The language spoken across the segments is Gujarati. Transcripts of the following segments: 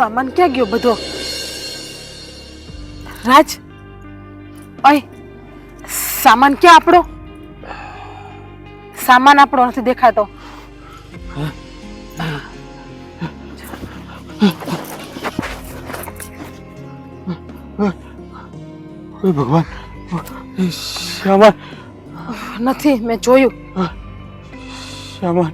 સામાન ક્યાં ગયો બધો? રાજ, ઓય, સામાન ક્યાં આપણો? સામાન આપણો નથી દેખાતો. ભગવાન, સામાન નથી, મેં જોયું. સામાન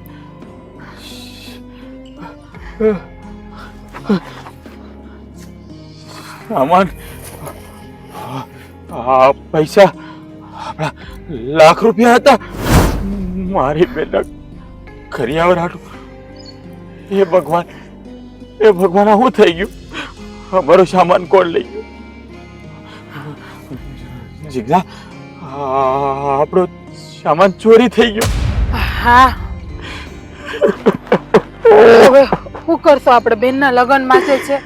સામાન આ પૈસા આપણા લાખ રૂપિયા હતા. મારી બેટા કરિયાવર હાટું. એ ભગવાન, એ ભગવાન, આ શું થઈ ગયું? અમારો સામાન કોણ લઈ ગયું? જીજ્ઞા, આપણો સામાન ચોરી થઈ ગયો. હા, હવે શું કરશું? આપણે બેનના લગ્ન માટે છે.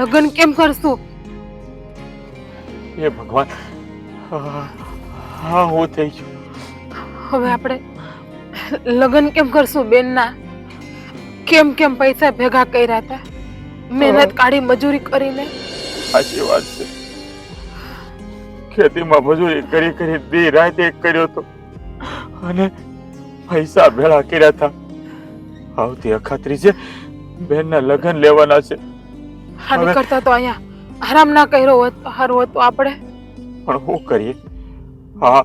લગ્ન કેમ કરશું? એ ભગવાન, હા હું થઈ ગયું. હવે આપણે લગ્ન કેમ કરશું બેનના? કેમ કેમ પૈસા ભેગા કર્યા હતા, મહેનત કાઢી મજૂરી કરીને. સાચી વાત છે. ખેતીમાં મજૂરી કરી કરી દી રાત એક કર્યો હતો અને પૈસા ભેળા કર્યા હતા. આવતી અખાત્રી છે, બેનના લગ્ન લેવાના છે. આની કરતા તો અહીંયા આરામ ના કર્યો હોત તો સારું હતું. આપણે પણ શું કરીએ? હા,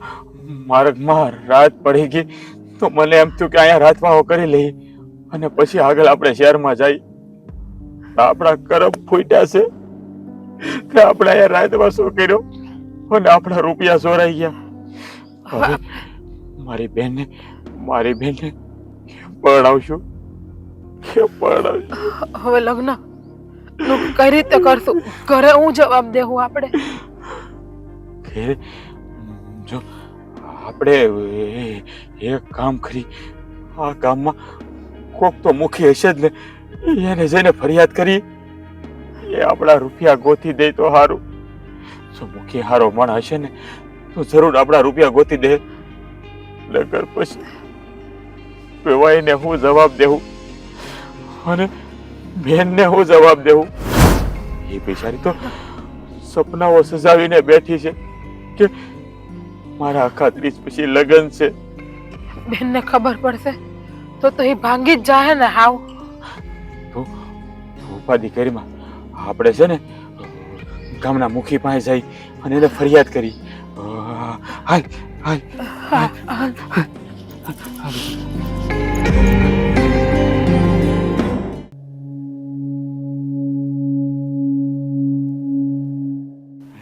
માર્ગમાં રાત પડી ગઈ તો મને એમ થયું કે અહીંયા રાતવાહો કરી લઈએ અને પછી આગળ આપણે શહેરમાં જઈએ. આપણા કરમ ફૂટ્યા છે કે આપણે અહીંયા રાતવાસો કર્યો અને આપણા રૂપિયા ચોરાઈ ગયા. હવે મારી બેનને પરણાવશું કે પરણાવશું? હવે લગ્ન કઈ રીતે કરશું? ઘરે હું જવાબ દેવું? આપણે જો આપણે એક કામ કરી, આ ગામમાં કોક તો મુખી હશે જ ને, એને જઈને ફરિયાદ કરી. એ આપણા રૂપિયા ગોતી દે તો સારું. જો મુખી હારો માણસ હશે ને તો જરૂર આપણા રૂપિયા ગોતી દે. નકર પછી પેવાઈને હું જવાબ દેવું અને બેનને હું જવાબ દેવું? એ બિચારી તો સપનાઓ સજાવીને બેઠી છે કે મારા આખા 30 પછી લગ્ન છે. બેનને ખબર પડશે તો એ ભાંગી જ જાય ને. હાવ તો ઉપાધિ કરીમાં આપણે છે ને ગામના મુખી પાસે જઈ અને એને ફરિયાદ કરી. હાલ હાલ હાલ.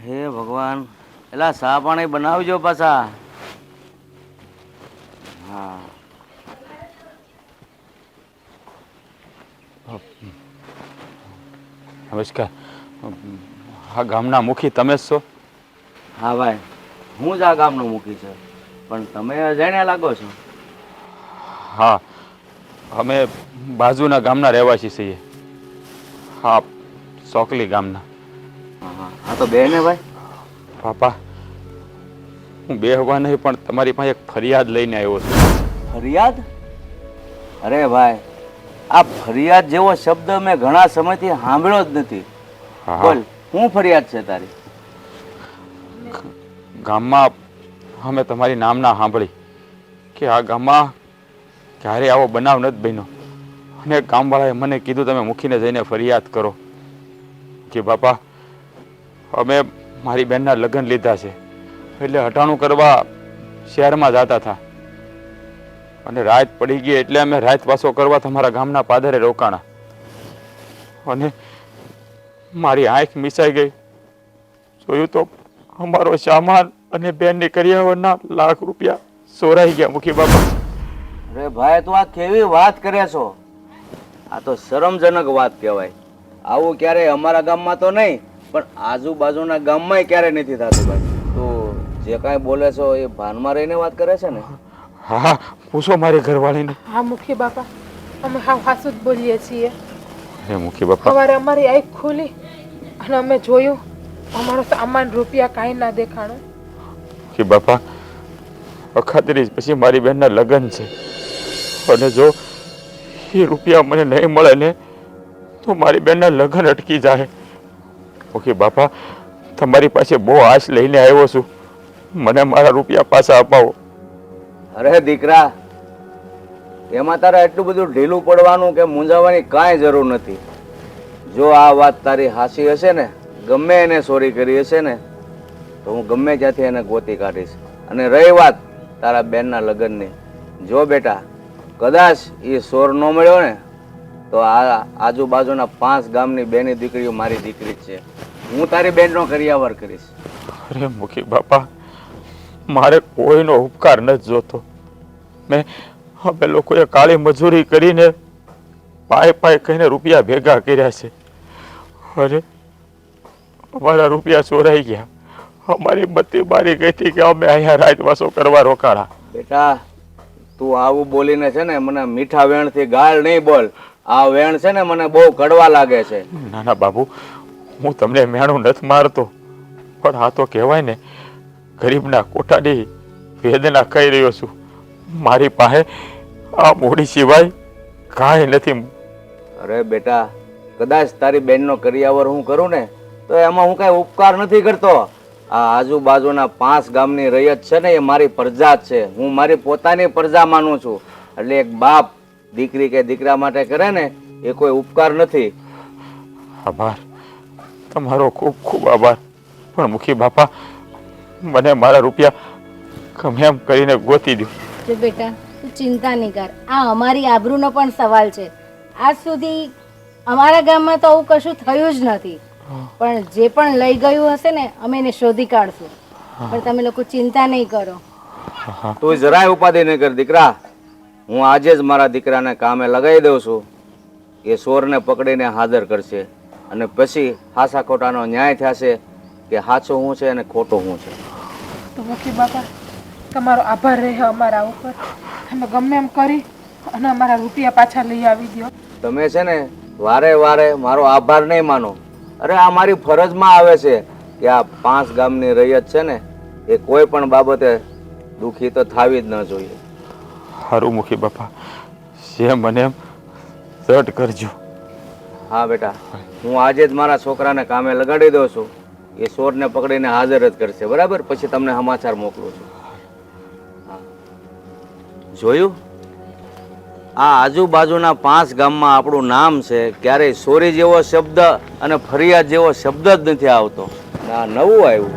હે ભગવાન, એલા ચા પાણી બનાવજો પાછા. હા, નમસ્કાર. આ ગામના મુખી તમે જ છો? હા ભાઈ, હું જ આ ગામનો મુખી છે, પણ તમે અજાણ્યા લાગો છો. હા, અમે બાજુના ગામના રહેવાસી છીએ. હા, ચોકલી ગામના. હા, આ તો બેન હે ભાઈ. પાપા, હું બેહવા નહીં પણ તમારી પાસે એક ફરિયાદ લઈને આવ્યો છું. ફરિયાદ? અરે ભાઈ, આ ફરિયાદ જેવો શબ્દ મેં ઘણા સમયથી સાંભળ્યો જ નથી. બોલ, શું ફરિયાદ છે તારી? ગામમાં અમે તમારી નામના સાંભળી કે આ ગામમાં ક્યારે આવો બનાવ નથી બન્યો અને ગામવાળાએ મને કીધું તમે મુખીને જઈને ફરિયાદ કરો કે બાપા અમે મારી બહેનના લગ્ન લીધા છે એટલે હટાણું કરવા શહેરમાં જતા હતા અને રાત પડી ગઈ એટલે અમે રાત વાસો કરવા તમારા ગામના પાદરે રોકાણા અને મારી આંખ મિસાઈ ગઈ. જોયું તો અમારો સામાન અને બેનની કરિયાવરના લાખ રૂપિયા ચોરાઈ ગયા મુખી બાપા. અરે ભાઈ, તું આ કેવી વાત કરે છો? આ તો શરમજનક વાત કહેવાય. આવું ક્યારેય અમારા ગામમાં તો નહીં, પણ આજુબાજુના ગામમાં ક્યારે નથી થતું ભાઈ. તું જે કાંઈ બોલે છો એ ભાનમાં રહીને વાત કરે છે ને? હા હા, પૂછો મારી ઘરવાળીને. હા મુખી બાપા, અમે હાવ હાસુ જ બોલીએ છીએ. હે મુખી બાપા, સવારે અમારી આંખ ખુલી અને અમે જોયું અમારો સામાન રૂપિયા કાંઈ ના દેખાણું. મુખી બાપા, અખાત્રીજ પછી મારી બહેનના લગ્ન છે અને જો એ રૂપિયા મને નહીં મળે ને તો મારી બેનના લગ્ન અટકી જાય. ઓકે બાપા, તમારી પાસે બહુ આશ લઈને આવ્યો છું. મને મારા રૂપિયા પાછા અપાવો. અરે દીકરા, એમાં તારે એટલું બધું ઢીલું પડવાનું કે મૂંઝાવાની કાંઈ જરૂર નથી. જો આ વાત તારી હાસી હશે ને, ગમે એને ચોરી કરી હશે ને, તો હું ગમે ત્યાંથી એને ગોતી કાઢીશ. અને રહી વાત તારા બેનના લગ્નની, જો બેટા કદાચ એ ચોર ન મળ્યો ને, તો આ આજુબાજુના 5 ગામની બેની દીકરીઓ મારી દીકરી જ છે. હું તારી બેનનો કરિયાવર કરીશ. અરે મુખી બાપા, મારે કોઈનો ઉપકાર નથી જોતો. અમે લોકોએ કાળી મજૂરી કરીને પાય કહીને રૂપિયા ભેગા કર્યા છે. અરે અમારા રૂપિયા ચોરાઈ ગયા. અમારી બત્તી બારી ગઈ હતી કે અમે અહીંયા રાતવાસો કરવા રોકાણા. બેટા તું આવું બોલીને છે ને મને મીઠા વેણથી ગાળ નહીં બોલ. આ વેણ છે ને મને બહુ કડવા લાગે છે. ના ના બાબુ, હું તમને મેણું નથી મારતો, પણ આ તો કહેવાય ને ગરીબના કોઠાની વેદના કહી રહ્યો છું. મારી પાસે આ મૂડી સિવાય કાંઈ નથી. અરે બેટા, કદાચ તારી બેનનો કરિયાવર હું કરું ને તો એમાં હું કાંઈ ઉપકાર નથી કરતો. આ આજુબાજુના 5 ગામની રૈયત છે ને, એ મારી પ્રજા જ છે. હું મારી પોતાની પ્રજા માનું છું. એટલે એક બાપ દીકરી કે દીકરા માટે કરે ને, એ કોઈ ઉપકાર નથી. આભાર, તમારો ખૂબ ખૂબ આભાર. પણ મુખી બાપા, મને મારા રૂપિયા ગમે એમ કરીને ગોતી દો. જો બેટા તું ચિંતા નહીં કર, આ અમારી આબરૂનો પણ સવાલ છે. આજ સુધી અમારા ગામમાં તો આવું કશું થયું જ નથી, પણ જે પણ લઈ ગયું હશે ને અમે એને શોધી કાઢશું. પણ તમે લોકો ચિંતા નહીં કરો. તું જરાય ઉપાધિ નહીં કર દીકરા. હું આજે જ મારા દીકરાને કામે લગાવી દઉં છું. એ ચોરને પકડીને હાજર કરશે અને પછી હાસા ખોટાનો ન્યાય થશે કે સાચું શું છે અને ખોટું શું છે. તો મુખી બાપા, તમારો આભાર રહે અમારા ઉપર. તમે ગમે એમ કરી અને અમારા રૂપિયા પાછા લઈ આવી દો. તમે છે ને વારે વારે મારો આભાર નહીં માનો. અરે આ મારી ફરજમાં આવે છે કે આ 5 ગામની રૈયત છે ને, એ કોઈ પણ બાબતે દુઃખી તો થાવી જ ન જોઈએ. સારું મુખી બાપા, જે મને એમ ઝટ કરજો. હા બેટા, હું આજે જ મારા છોકરાને કામે લગાડી દઉં છું. એ ચોરને પકડીને હાજર જ કરશે, બરાબર? પછી તમને સમાચાર મોકલું છું. હા, જોયું? આ આજુબાજુના 5 ગામમાં આપણું નામ છે. ક્યારેય ચોરી જેવો શબ્દ અને ફરિયાદ જેવો શબ્દ જ નથી આવતો. આ નવું આવ્યું.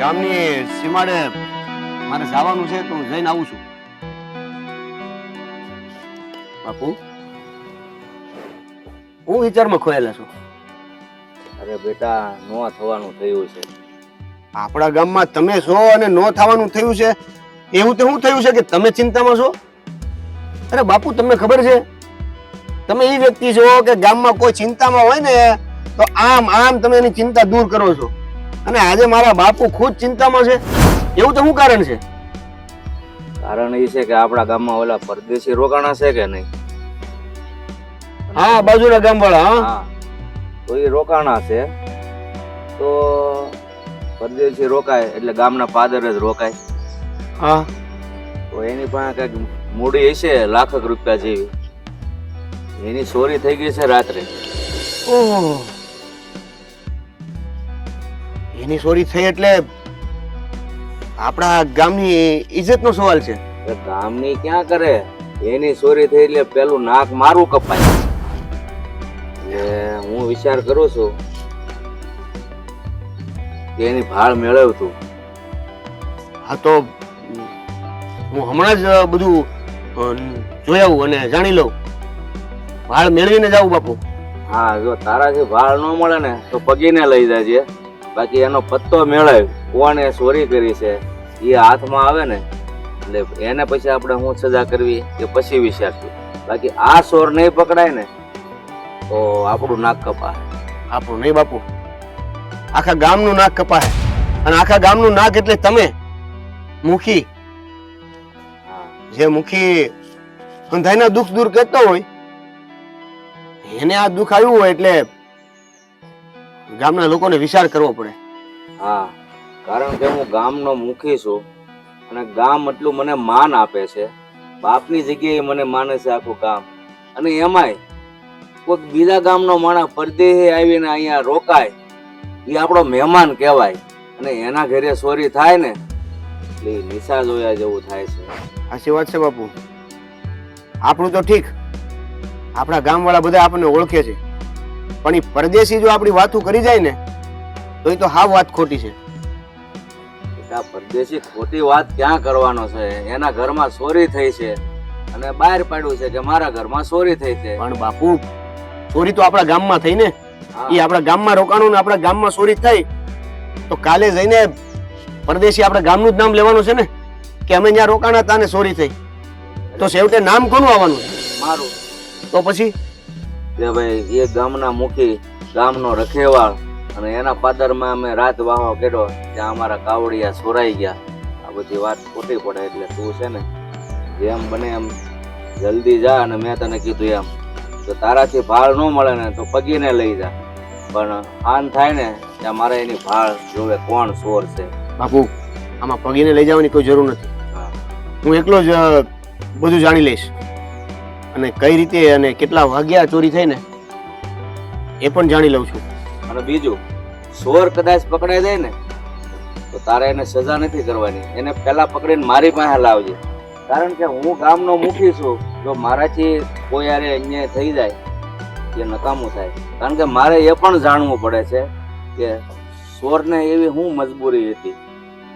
ગામની સીમાડે મારે જવાનું છે તો હું જઈને આવું છું. બાપુ, હું વિચારમાં ખોયેલા છું. અરે બેટા, નો થવાનું થયું છે. આપણા ગામમાં તમે છો અને નો થવાનું થયું છે, એવું તો શું થયું છે કે તમે ચિંતામાં છો? અરે બાપુ, તમને ખબર છે, તમે એ વ્યક્તિ છો કે ગામમાં કોઈ ચિંતામાં હોય ને તો આમ તમે એની ચિંતા દૂર કરો છો. અને આજે મારા બાપુ ખુદ ચિંતામાં છે, એવું તો શું કારણ છે? કારણ એ છે કે આપણા ગામમાં ઓલા પરદેશી રોકાણા છે કે નહીં? હા, બાજુના ગામવાળા. હા, તો એ રોકાણા છે. તો પરદેશી રોકાય એટલે ગામના પાદર જ રોકાય. હા, તો એની પાસે કઈક મૂડી હશે લાખક રૂપિયા જેવી. એની ચોરી થઈ ગઈ છે રાત્રે. ઓહ, એની ચોરી થઈ એટલે આપણા ગામની ઇજ્જતનો સવાલ છે. ગામની ક્યાં કરે, એની ચોરી થઈ એટલે પેલું નાક મારું કપાય. એટલે હું વિચાર કરું છું કે એની ભાળ મેળવતું. હા, તો હું હમણાં જ બધું જોઈ આવું અને જાણી લઉં. ભાળ મેળવીને જાઉં બાપુ. હા, જો તારાથી ભાળ ન મળે ને તો પગીને લઈ જાજે. બાકી એનો પત્તો મેળવ, કોણે ચોરી કરી છે એ હાથમાં આવે ને એટલે એને પછી આપણે શું સજા કરવી એ પછી વિચારશું. બાકી આ ચોર નહીં પકડાય ને તો આપણું નાક કપાય. આપણું નહીં બાપુ, આખા ગામનું નાક કપાય. અને આખા ગામનું નાક એટલે તમે, મુખી. જે મુખી અંધાઈના દુઃખ દૂર કરતો હોય એને આ દુઃખ આવ્યું હોય એટલે ગામના લોકોને વિચાર કરવો પડે. હા, કારણ કે હું ગામનો મુખી છું અને ગામ એટલું મને માન આપે છે. બાપની જગ્યાએ મને માને છે આખું ગામ. અને એમાંય કોઈક બીજા ગામનો માણસ પરદેશી આવીને અહીંયા રોકાય એ આપણો મહેમાન કહેવાય. અને એના ઘરે ચોરી થાય ને એટલે ઈ નિશા જોયા જેવું થાય છે. સાચી વાત છે બાપુ. આપણું તો ઠીક, આપણા ગામવાળા બધા આપણને ઓળખે છે, પણ એ પરદેશી જો આપણી વાતો કરી જાય ને તો એ તો હાવ વાત ખોટી છે. આ પરદેશી ખોટી વાત ક્યાં કરવાનો છે? એના ઘરમાં ચોરી થઈ છે અને બહાર પાડ્યું છે કે મારા ઘરમાં ચોરી થઈ છે. પણ બાપુ, ચોરી તો આપણા ગામમાં થઈ ને. હા. એ આપણા ગામમાં રોકાણું ને આપણા ગામમાં ચોરી થઈ તો કાલે જઈને પરદેશી આપણા ગામનું જ નામ લેવાનું છે ને કે અમે ત્યાં રોકાણા હતા ને ચોરી થઈ. તો છેવટે નામ કોનું આવવાનું છે? મારું. તો પછી કે ભાઈ એ ગામના મુખી, ગામનો રખેવાળ, અને એના પાદરમાં અમે રાત વાહો કર્યો ત્યાં અમારા કાવડિયા ચોરાઈ ગયા. આ બધી વાત ખોટી પડે. એટલે તું છે ને જેમ બને એમ જલ્દી જા. અને મેં તને કીધું એમ તો તારાથી ભાળ ન મળે ને તો પગીને લઈ જા, પણ આન થાય ને ત્યાં મારે એની ભાળ જોવે કોણ ચોર છે. બાપુ, આમાં પગીને લઈ જવાની કોઈ જરૂર નથી. હા. હું એકલો જ બધું જાણી લઈશ અને કઈ રીતે અને કેટલા વાગ્યા ચોરી થઈ ને એ પણ જાણી લઉં છું. અને બીજું, ચોર કદાચ પકડાઈ જાય ને તો તારે એને સજા નથી કરવાની. એને પહેલા પકડીને મારી પાસે લાવજે. કારણ કે હું ગામનો મુખી છું. જો મારાથી કોઈ યારે અન્યાય થઈ જાય એ નકામું થાય. કારણ કે મારે એ પણ જાણવું પડે છે કે ચોરને એવી શું મજબૂરી હતી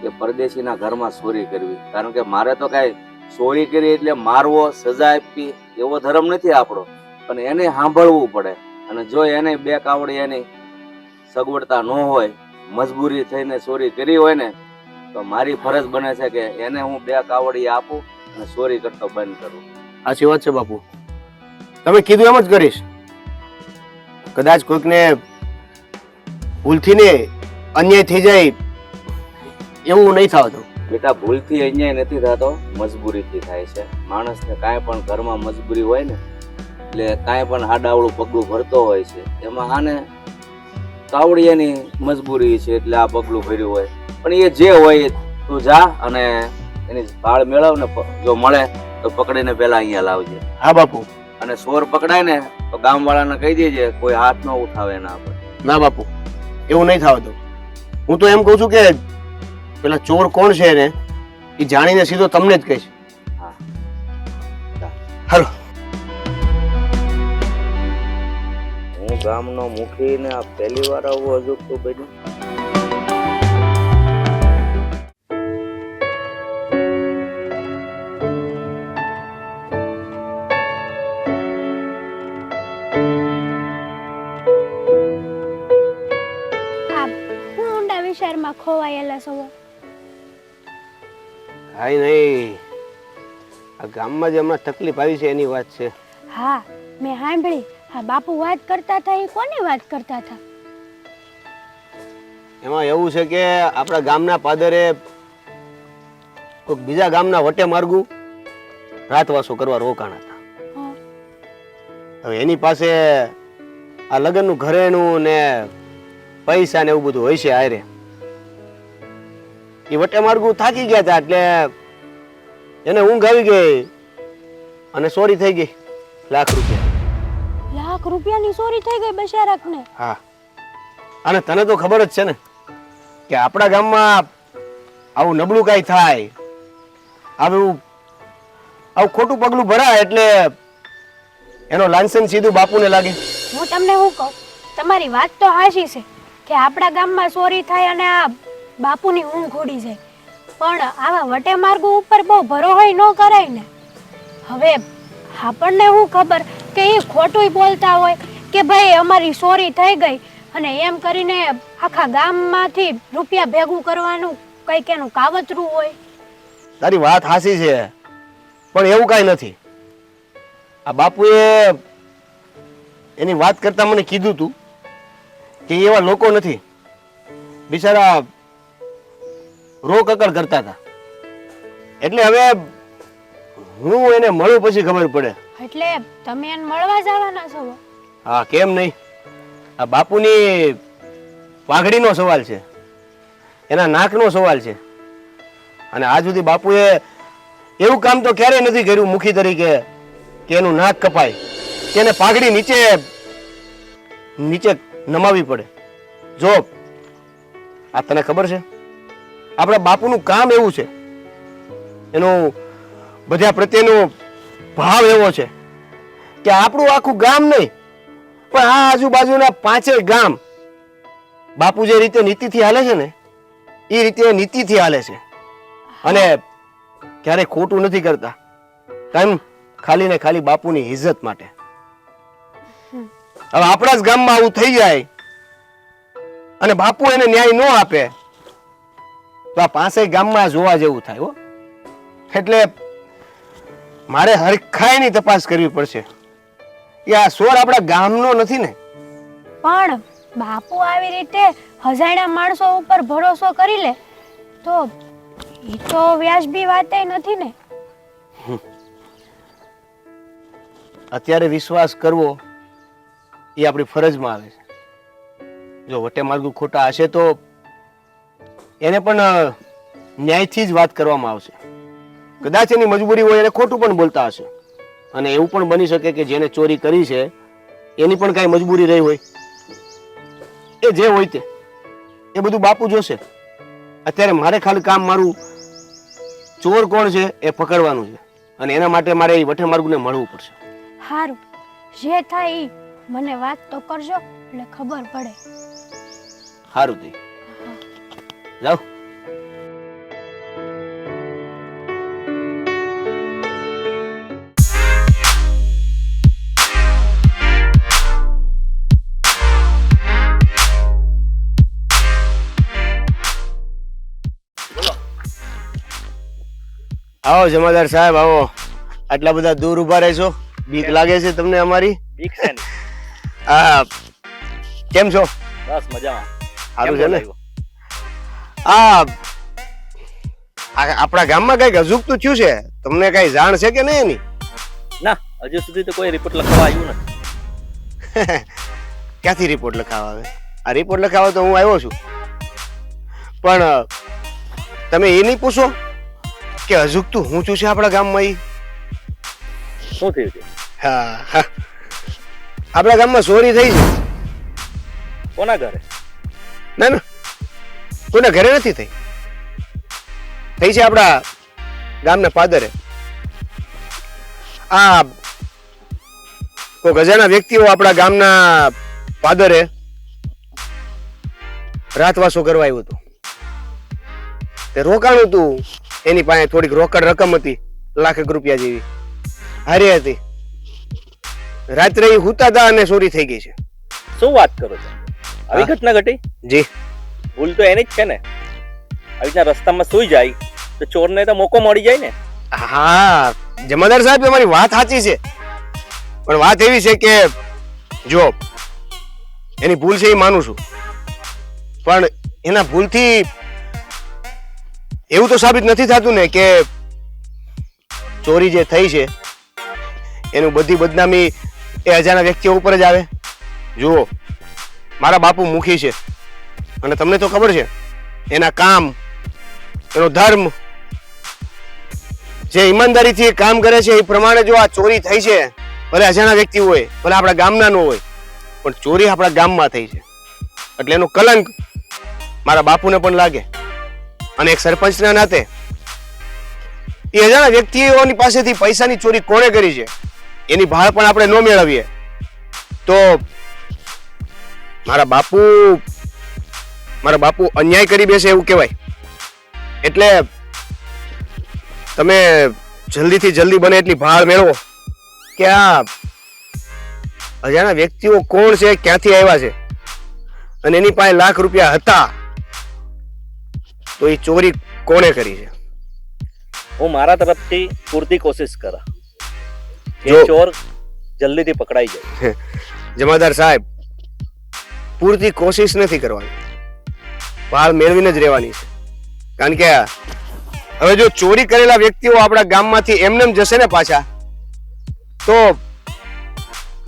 કે પરદેશીના ઘરમાં ચોરી કરવી. કારણ કે મારે તો કાંઈ ચોરી કરી એટલે મારવો, સજા આપવી એવો ધર્મ નથી આપણો, પણ એને સાંભળવું પડે. અને જો એને બે કાવડી એની સગવડતા ન હોય, મજબૂરી થઈને ચોરી કરી હોય ને તો મારી ફરજ બને છે કે એને હું બે કાવડી આપું અને ચોરી કરતો બંધ કરું. સાચી વાત છે બાપુ, તમે કીધું એમ જ કરીશ. કદાચ કોઈકને ભૂલથી ને અન્યાય થઈ જાય એવું નહીં થતું. બેટા, ભૂલથી અન્યાય નથી થતો, મજબૂરીથી થાય છે. માણસને કાંઈ પણ ઘરમાં મજબૂરી હોય ને એટલે કાંઈ પણ આડાવડું પગલું ભરતો હોય છે. એમાં આને કાવડિયાની મજબૂરી છે એટલે આ પગલું ભર્યું હોય. પણ એ જે હોય તું જા અને એની ભાળ મેળવ ને જો મળે તો પકડીને પેલા અહીંયા લાવજે. હા બાપુ. અને ચોર પકડાય ને તો ગામવાળાને કહી દેજે કોઈ હાથ ન ઉઠાવે એના પર. ના બાપુ, એવું નહીં થતું. હું તો એમ કહું છું કે પેલા ચોર કોણ છે ને એ જાણીને સીધો તમને જ કહીશ. હા. હાલો. હું ગામનો મુખી ને આ પહેલી વાર આવું અજુગતું બન્યું. વિચારમાં ખોવાયેલા છો. કાંઈ નહીં, આ ગામમાં જે હમણાં તકલીફ આવી છે એની વાત છે. હા, મેં સાંભળી. હા, બાપુ વાત કરતા હતા. એ કોની વાત કરતા હતા? એમાં એવું છે કે આપણા ગામના પાદરે કોઈક બીજા ગામના વટે માર્ગુ રાતવાસો કરવા રોકાણા હતા. હા. હવે એની પાસે આ લગ્નનું ઘરેણું ને પૈસા ને એવું બધું હોય છે આરે. એ વટે માર્ગુ થાકી ગયા હતા એટલે એને ઊંઘ આવી ગઈ અને ચોરી થઈ ગઈ. લાખ રૂપિયા. લાખ રૂપિયાની ચોરી થઈ ગઈ બિચારાને. હા, અને તને તો ખબર જ છે ને કે આપણા ગામમાં આવું નબળું કાંઈ થાય, આવું ખોટું પગલું ભરાય એટલે એનો લાયસન્સ સીધું બાપુને લાગે. હું તમને શું કહું, તમારી વાત તો સાચી છે કે આપણા ગામમાં ચોરી થાય અને આ બાપુની ઊંઘ ઉડી જાય, પણ આવા વટે માર્ગો ઉપર બહુ ભરોસો ન કરાય ને. હવે આપણને શું ખબર કે એ ખોટું બોલતા હોય કે ભાઈ અમારી ચોરી થઈ ગઈ અને એમ કરીને આખા ગામમાંથી રૂપિયા ભેગું કરવાનું કંઈક એનું કાવતરું હોય. તારી વાત હાસી છે, પણ એવું કાંઈ નથી. આ બાપુએ એની વાત કરતા મને કીધું તું કે એવા લોકો નથી, બિચારા રોક અકડ કરતા હતા. એટલે હવે હું એને મળું પછી ખબર પડે. એટલે તમે એને મળવા જવાના છો? હા કેમ નહીં, આ બાપુની વાઘડીનો સવાલ છે, એના નાકનો સવાલ છે. અને આજ સુધી બાપુએ એવું કામ તો ક્યારેય નથી કર્યું મુખી તરીકે કે એનું નાક કપાય, કે એને પાઘડી નીચે નીચે નમાવી પડે. જો આ તને ખબર છે, આપણા બાપુનું કામ એવું છે, એનું બધા પ્રત્યેનો ભાવ એવો છે કે આપણું આખું ગામ નહીં પણ આ આજુબાજુના 5 ગામ બાપુ જે રીતે નીતિથી હાલે છે ને એ રીતે નીતિથી હાલે છે. અને ક્યારેય ખોટું નથી કરતા, કેમ? ખાલી ને ખાલી બાપુની ઇજ્જત માટે. હવે આપણા જ ગામમાં આવું થઈ જાય અને બાપુ એને ન્યાય ન આપે તો આ 5 ગામમાં જોવા જેવું થાય હો. એટલે મારે હરખાઈની તપાસ કરવી પડશે કે આ સોર આપણા ગામનો નથી ને. પણ બાપુ આવી રીતે હજાણા માણસો ઉપર ભરોસો કરી લે તો એ તો વ્યાજબી વાત નથી ને. અત્યારે વિશ્વાસ કરવો એ આપણી ફરજમાં આવે છે. જો વટે માર્ગુ ખોટા હશે તો એને પણ ન્યાયથી જ વાત કરવામાં આવશે. કદાચ એની મજબૂરી હોય એને ખોટું પણ બોલતા હશે અને એવું પણ બની શકે કે જેને ચોરી કરી છે એની પણ કાંઈ મજબૂરી રહી હોય. એ જે હોય તે એ બધું બાપુ જોશે. અત્યારે મારે ખાલી કામ મારું ચોર કોણ છે એ પકડવાનું છે અને એના માટે મારે એ વઠે માર્ગુને મળવું પડશે. સારું, જે થાય ઈ મને વાત તો કરજો એટલે ખબર પડે. સારું થઈ જાઓ. આવો જમાદાર સાહેબ આવો. આટલા બધા દૂર ઉભા રહેશો, બીક લાગે છે તમને અમારી? બીક છે ને? હા, કેમ છો? બસ મજામાં. સારું છે ને? આપણા ગામમાં કઈક અજુગતું થયું છે, તમને કઈ જાણ છે કે નહીં એની? ના, હજુ સુધી તો કોઈ રિપોર્ટ લખવા આવ્યું નથી. ક્યાંથી રિપોર્ટ લખાવા આવે? આ રિપોર્ટ લખાવા તો હું આવ્યો છું, પણ તમે એ નહીં પૂછો કે અજુગતું હું છું છે આપણા ગામમાં? ઈ શું થયું છે? હા, આપણા ગામમાં ચોરી થઈ છે. કોના ઘરે? ના ના, કોઈના ઘરે નથી થઈ. થઈ છે આપણા ગામના પાદરે. આ કોઈ ગજાના વ્યક્તિઓ આપણા ગામના પાદરે રાતવાસો કરવા આવ્યું હતું. તે રોકાણું હતું, એની પાસે થોડીક રોકડ રકમ હતી, લાખ રૂપિયા જેવી હારી હતી. રાત્રે એ હુતા હતા અને ચોરી થઈ ગઈ છે. શું વાત કરો છો? આવી ઘટના ઘટી? જી, ભૂલ તો એની જ છે ને. આવી રીતના રસ્તામાં સુઈ જાય તો ચોરને તો મોકો મળી જાય ને. હા જમાદાર સાહેબ, તમારી વાત સાચી છે, પણ વાત એવી છે કે જો એની ભૂલ છે એ માનું છું, પણ એના ભૂલથી એવું તો સાબિત નથી થતું ને કે ચોરી જે થઈ છે એનું બધી બદનામી એ અજાણા વ્યક્તિઓ ઉપર જ આવે. જુઓ, મારા બાપુ મુખી છે અને તમને તો ખબર છે એના કામ, એનો ધર્મ, જે ઈમાનદારીથી કામ કરે છે એ પ્રમાણે જો આ ચોરી થઈ છે, ભલે અજાણા વ્યક્તિ હોય, ભલે આપણા ગામના ન હોય, પણ ચોરી આપણા ગામમાં થઈ છે એટલે એનો કલંક મારા બાપુને પણ લાગે. અને એક સરપંચના નાતે એ અજાણા વ્યક્તિઓની પાસેથી પૈસાની ચોરી કોણે કરી છે એની ભાળ પણ આપણે ન મેળવીએ તો મારા બાપુ અન્યાય કરી બેસે એવું કહેવાય. એટલે તમે જલ્દીથી જલ્દી બને એટલી ભાળ મેળવો કે આ અજાણા વ્યક્તિઓ કોણ છે, ક્યાંથી આવ્યા છે, અને એની પાસે લાખ રૂપિયા હતા તો એ ચોરી કોણે કરી છે. હું મારા તરફથી પૂરતી કોશિશ કરા જો- કે ચોર જલ્દીથી પકડાઈ જાય. જમાદાર સાહેબ, પૂરતી કોશિશ નથી કરવાની, ભાળ મેળવીને જ રહેવાની છે. કારણ કે હવે જો ચોરી કરેલા વ્યક્તિઓ આપણા ગામમાંથી એમનેમ જશે ને પાછા, તો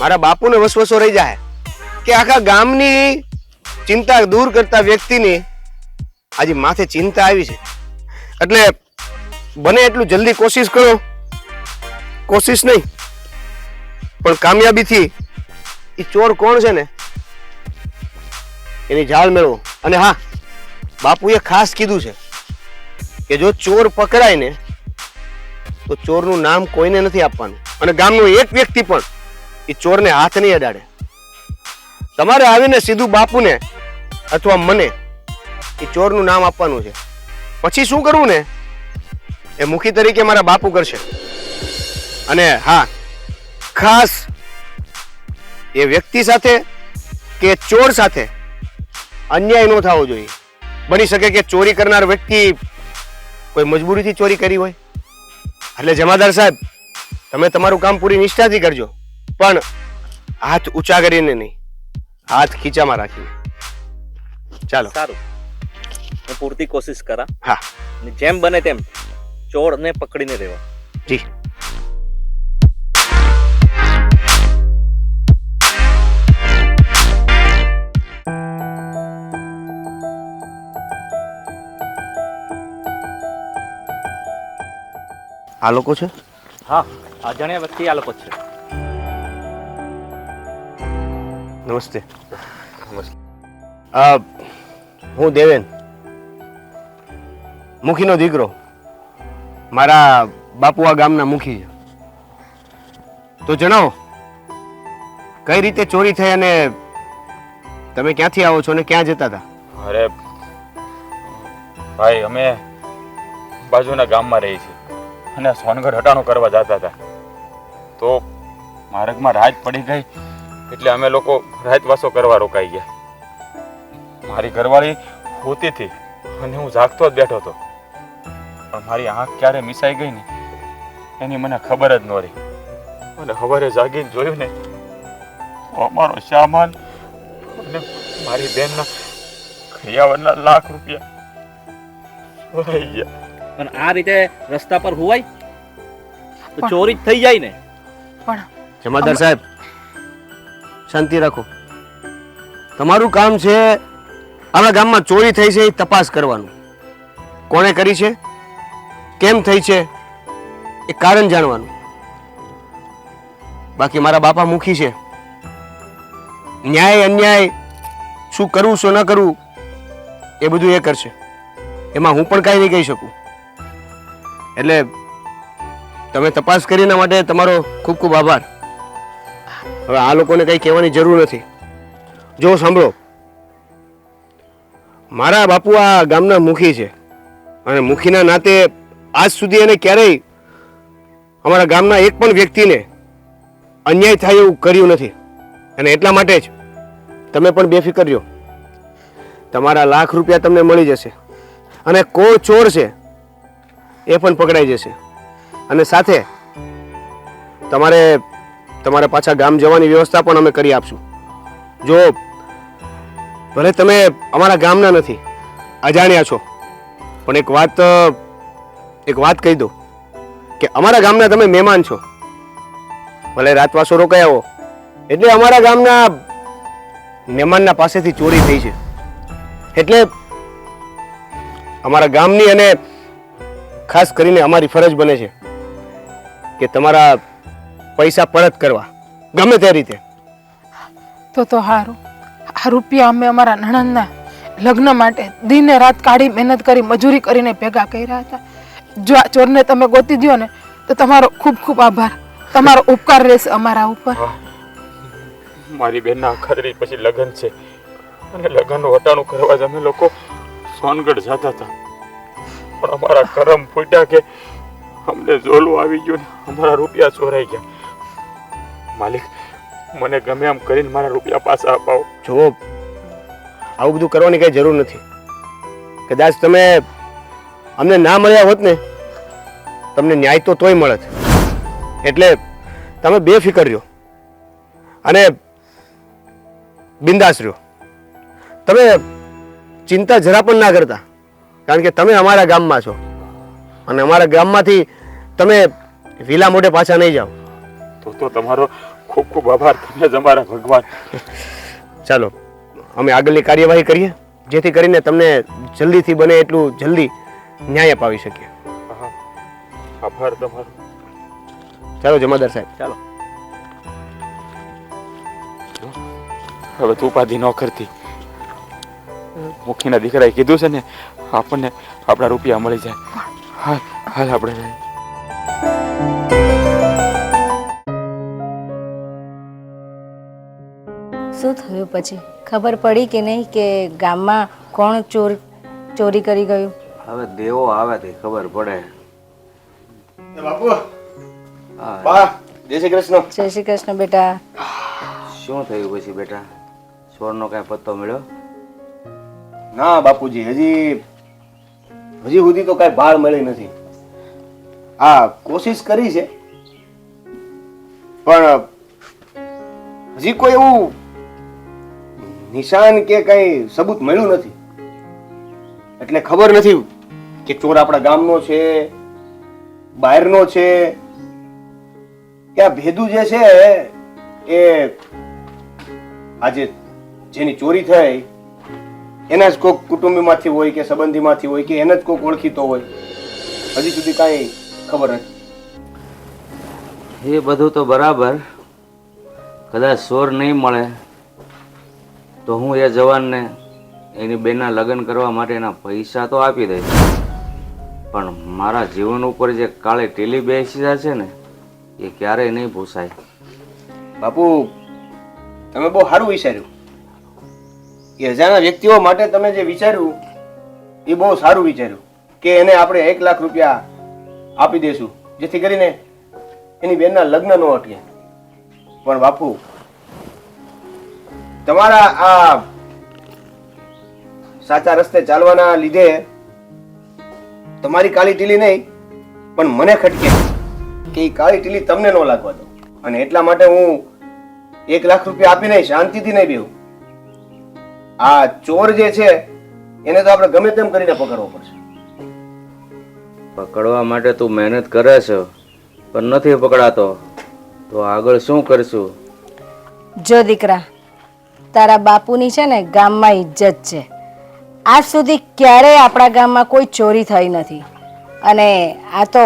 મારા બાપુને વસવસો રહી જાય કે આખા ગામની ચિંતા દૂર કરતા વ્યક્તિની આજે માથે ચિંતા આવી છે. એટલે બને એટલું જલ્દી કોશિશ કરો, કોશિશ નહીં પણ કામયાબીથી એ ચોર કોણ છે ને એની ઝાળ મેળવો. અને હા, બાપુએ ખાસ કીધું છે કે જો ચોર પકડાય ને તો ચોરનું નામ કોઈને નથી આપવાનું, અને ગામનો એક વ્યક્તિ પણ એ ચોરને હાથ નહીં અડાડે. તમારે આવીને સીધું બાપુને અથવા મને એ ચોરનું નામ આપવાનું છે. પછી શું કરવું ને એ મુખી તરીકે મારા બાપુ કરશે. અને હા, ખાસ એ વ્યક્તિ સાથે કે ચોર સાથે અન્યાય ન થવો જોઈએ. બની શકે કે ચોરી કરનાર વ્યક્તિ કોઈ મજબૂરીથી ચોરી કરી હોય. એટલે જમાદાર સાહેબ, તમે તમારું કામ પૂરી નિષ્ઠાથી કરજો, પણ હાથ ઊંચા કરીને નહીં, હાથ ખીચામાં રાખીને. ચાલો. સારું, હું પૂરતી કોશિશ કરા. હા અને જેમ બને તેમ ચોરને પકડીને રહેવા. જી. આ લોકો છે? હા, અજાણ્યા વ્યક્તિ આ લોકો છે. નમસ્તે. હું દેવેન, મુખીનો દીકરો. મારા બાપુ આ ગામના મુખી છે. તો જણાવો, કઈ રીતે ચોરી થઈ અને તમે ક્યાંથી આવો છો અને ક્યાં જતા હતા? અરે ભાઈ, અમે બાજુના ગામમાં રહી છીએ અને સોનગઢ હટાણું કરવા જતા હતા. તો માર્ગમાં રાત પડી ગઈ એટલે અમે લોકો રાતવાસો કરવા રોકાઈ ગયા. મારી ઘરવાળી હોતી હતી અને હું જાગતો જ બેઠો હતો, પણ મારી આંખ ક્યારે મિસાઈ ગઈ ને એની મને ખબર જ ન રહી. અને સવારે જાગીને જોયું ને તો અમારો સામાન અને મારી બેનના ખૈયાવરના લાખ રૂપિયા ચોરાઈ ગયા. પણ આ રીતે રસ્તા પર હોવાય તો ચોરી જ થઈ જાય ને. પણ જમાદાર સાહેબ, શાંતિ રાખો. તમારું કામ છે આપણા ગામમાં ચોરી થઈ છે એ તપાસ કરવાનું. કોણે કરી છે, કેમ થઈ છે એ કારણ જાણવાનું. બાકી મારા બાપા મુખી છે, ન્યાય અન્યાય શું કરવું શું ન કરવું એ બધું એ કરશે. એમાં હું પણ કાંઈ નહીં કહી શકું. એટલે તમે તપાસ કરીને માટે તમારો ખૂબ ખૂબ આભાર. હવે આ લોકોને કંઈ કહેવાની જરૂર નથી. જો સાંભળો, મારા બાપુ આ ગામના મુખી છે અને મુખીના નાતે આજ સુધી એને ક્યારેય અમારા ગામના એક પણ વ્યક્તિને અન્યાય થાય એવું કર્યું નથી. અને એટલા માટે જ તમે પણ બેફિકર રહ્યો. તમારા લાખ રૂપિયા તમને મળી જશે અને કોણ ચોર છે એ પણ પકડાઈ જશે. અને સાથે તમારે તમારા પાછા ગામ જવાની વ્યવસ્થા પણ અમે કરી આપશું. જો ભલે તમે અમારા ગામના નથી, અજાણ્યા છો, પણ એક વાત કહી દો કે અમારા ગામના તમે મહેમાન છો. ભલે રાતવાસો રોકાઈ આવો એટલે અમારા ગામના મહેમાનના પાસેથી ચોરી થઈ છે. એટલે અમારા ગામની અને ખાસ કરીને અમારી ફરજ બને છે કે તમારા પૈસા પરત કરવા ગમે તે રીતે. તો સારું, આ રૂપિયા અમે અમારા નણંદના લગ્ન માટે દિને રાત કાઢી મહેનત કરી મજૂરી કરીને ભેગા કર્યા હતા. જો આ ચોરને તમે ગોતી દો ને તો તમારો ખૂબ ખૂબ આભાર. તમારો ઉપકાર રહેશે અમારા ઉપર. મારી બેનના અખાત્રી પછી લગ્ન છે અને લગ્નનું વટાણું કરવા જ અમે લોકો સોનગઢ જતા હતા, પણ અમારા કરમ ફૂટ્યા કે અમને ઝોલું આવી ગયું ને અમારા રૂપિયા ચોરાઈ ગયા. માલિક, મને ગમે એમ કરીને મારા રૂપિયા પાછા અપાવો. જો આવું બધું કરવાની કઈ જરૂર નથી. કદાચ તમે અમને ના મળ્યા હોત ને તમને ન્યાય તો તોય મળત. એટલે તમે બેફિકર રહ્યો અને બિંદાસ રહ્યો. તમે ચિંતા જરા પણ ના કરતા, કારણ કે તમે અમારા ગામમાં છો અને અમારા ગામમાંથી તમે વિલા મોઢે પાછા નહીં જાઓ. તો તમારો ખૂબ ખૂબ આભાર. તમે જ અમારા ભગવાન. ચાલો અમે આગળની કાર્યવાહી કરીએ જેથી કરીને તમને જલ્દીથી બને એટલું જલ્દી ન્યાય અપાવી શકીએ. આભાર તમારો. ચાલો જમાદાર સાહેબ. ચાલો. હવે તું ઉપાધિ ન કરતી. મુખીના દીકરાએ કીધું છે ને આપણને આપણા રૂપિયા મળી જાય. હાલ હાલ આપણે જઈએ. શું થયું પછી ખબર પડી કે નહીં કે ગામમાં કોણ ચોરી કરી ગયું? હવે દેવો આવે તે ખબર પડે. બાપુ હા, બા જય શ્રી કૃષ્ણ. જય શ્રી કૃષ્ણ બેટા. શું થયું પછી બેટા? ચોરનો કાંઈ પત્તો મળ્યો? ના બાપુજી હજી સુધી તો કાંઈ ભાળ મળી નથી. હા કોશિશ કરી છે પણ હજી કોઈ એવું નિશાન કે કઈ સબૂત મળ્યું નથી. એટલે ખબર નથી કે ચોર આપણા ગામનો છે બહારનો છે કે આ ભેદુ જે છે એ આજે જેની ચોરી થઈ એના જ કોઈક કુટુંબીમાંથી હોય કે સંબંધીમાંથી હોય કે એને જ કોઈક ઓળખીતો હોય. હજી સુધી કાંઈ ખબર નથી. એ બધું તો બરાબર. કદાચ ચોર નહીં મળે તો હું એ જવાનને એની બેનના લગ્ન કરવા માટેના પૈસા તો આપી દઈશ, પણ મારા જીવન ઉપર જે કાળે ટીલી બેસી છે ને એ ક્યારેય નહીં ભૂસાય. બાપુ તમે બહુ સારું વિચાર્યું. એ અજાણ્યા વ્યક્તિઓ માટે તમે જે વિચાર્યું એ બહુ સારું વિચાર્યું કે એને આપણે 1 લાખ રૂપિયા આપી દઈશું જેથી કરીને એની બેનના લગ્ન ન અટકે. પણ બાપુ તમારા આ સાચા રસ્તે ચાલવાના લીધે તમારી કાળી ટીલી નહીં પણ મને ખટકે કે એ કાળી ટીલી તમને ન લાગવા દો. અને એટલા માટે હું 1 લાખ રૂપિયા આપીને શાંતિથી નહીં બેહું. આ ચોર જે છે એને તો આપણે ગમે તેમ કરીને પકડવો પડશે. પકડવા માટે તું મહેનત કરે છે પણ નથી પકડાતો તો આગળ શું કરશું? જો દીકરા, તારા બાપુની છે ને ગામમાં ઇજ્જત છે. આજ સુધી ક્યારેય આપણા ગામમાં કોઈ ચોરી થઈ નથી. અને આ તો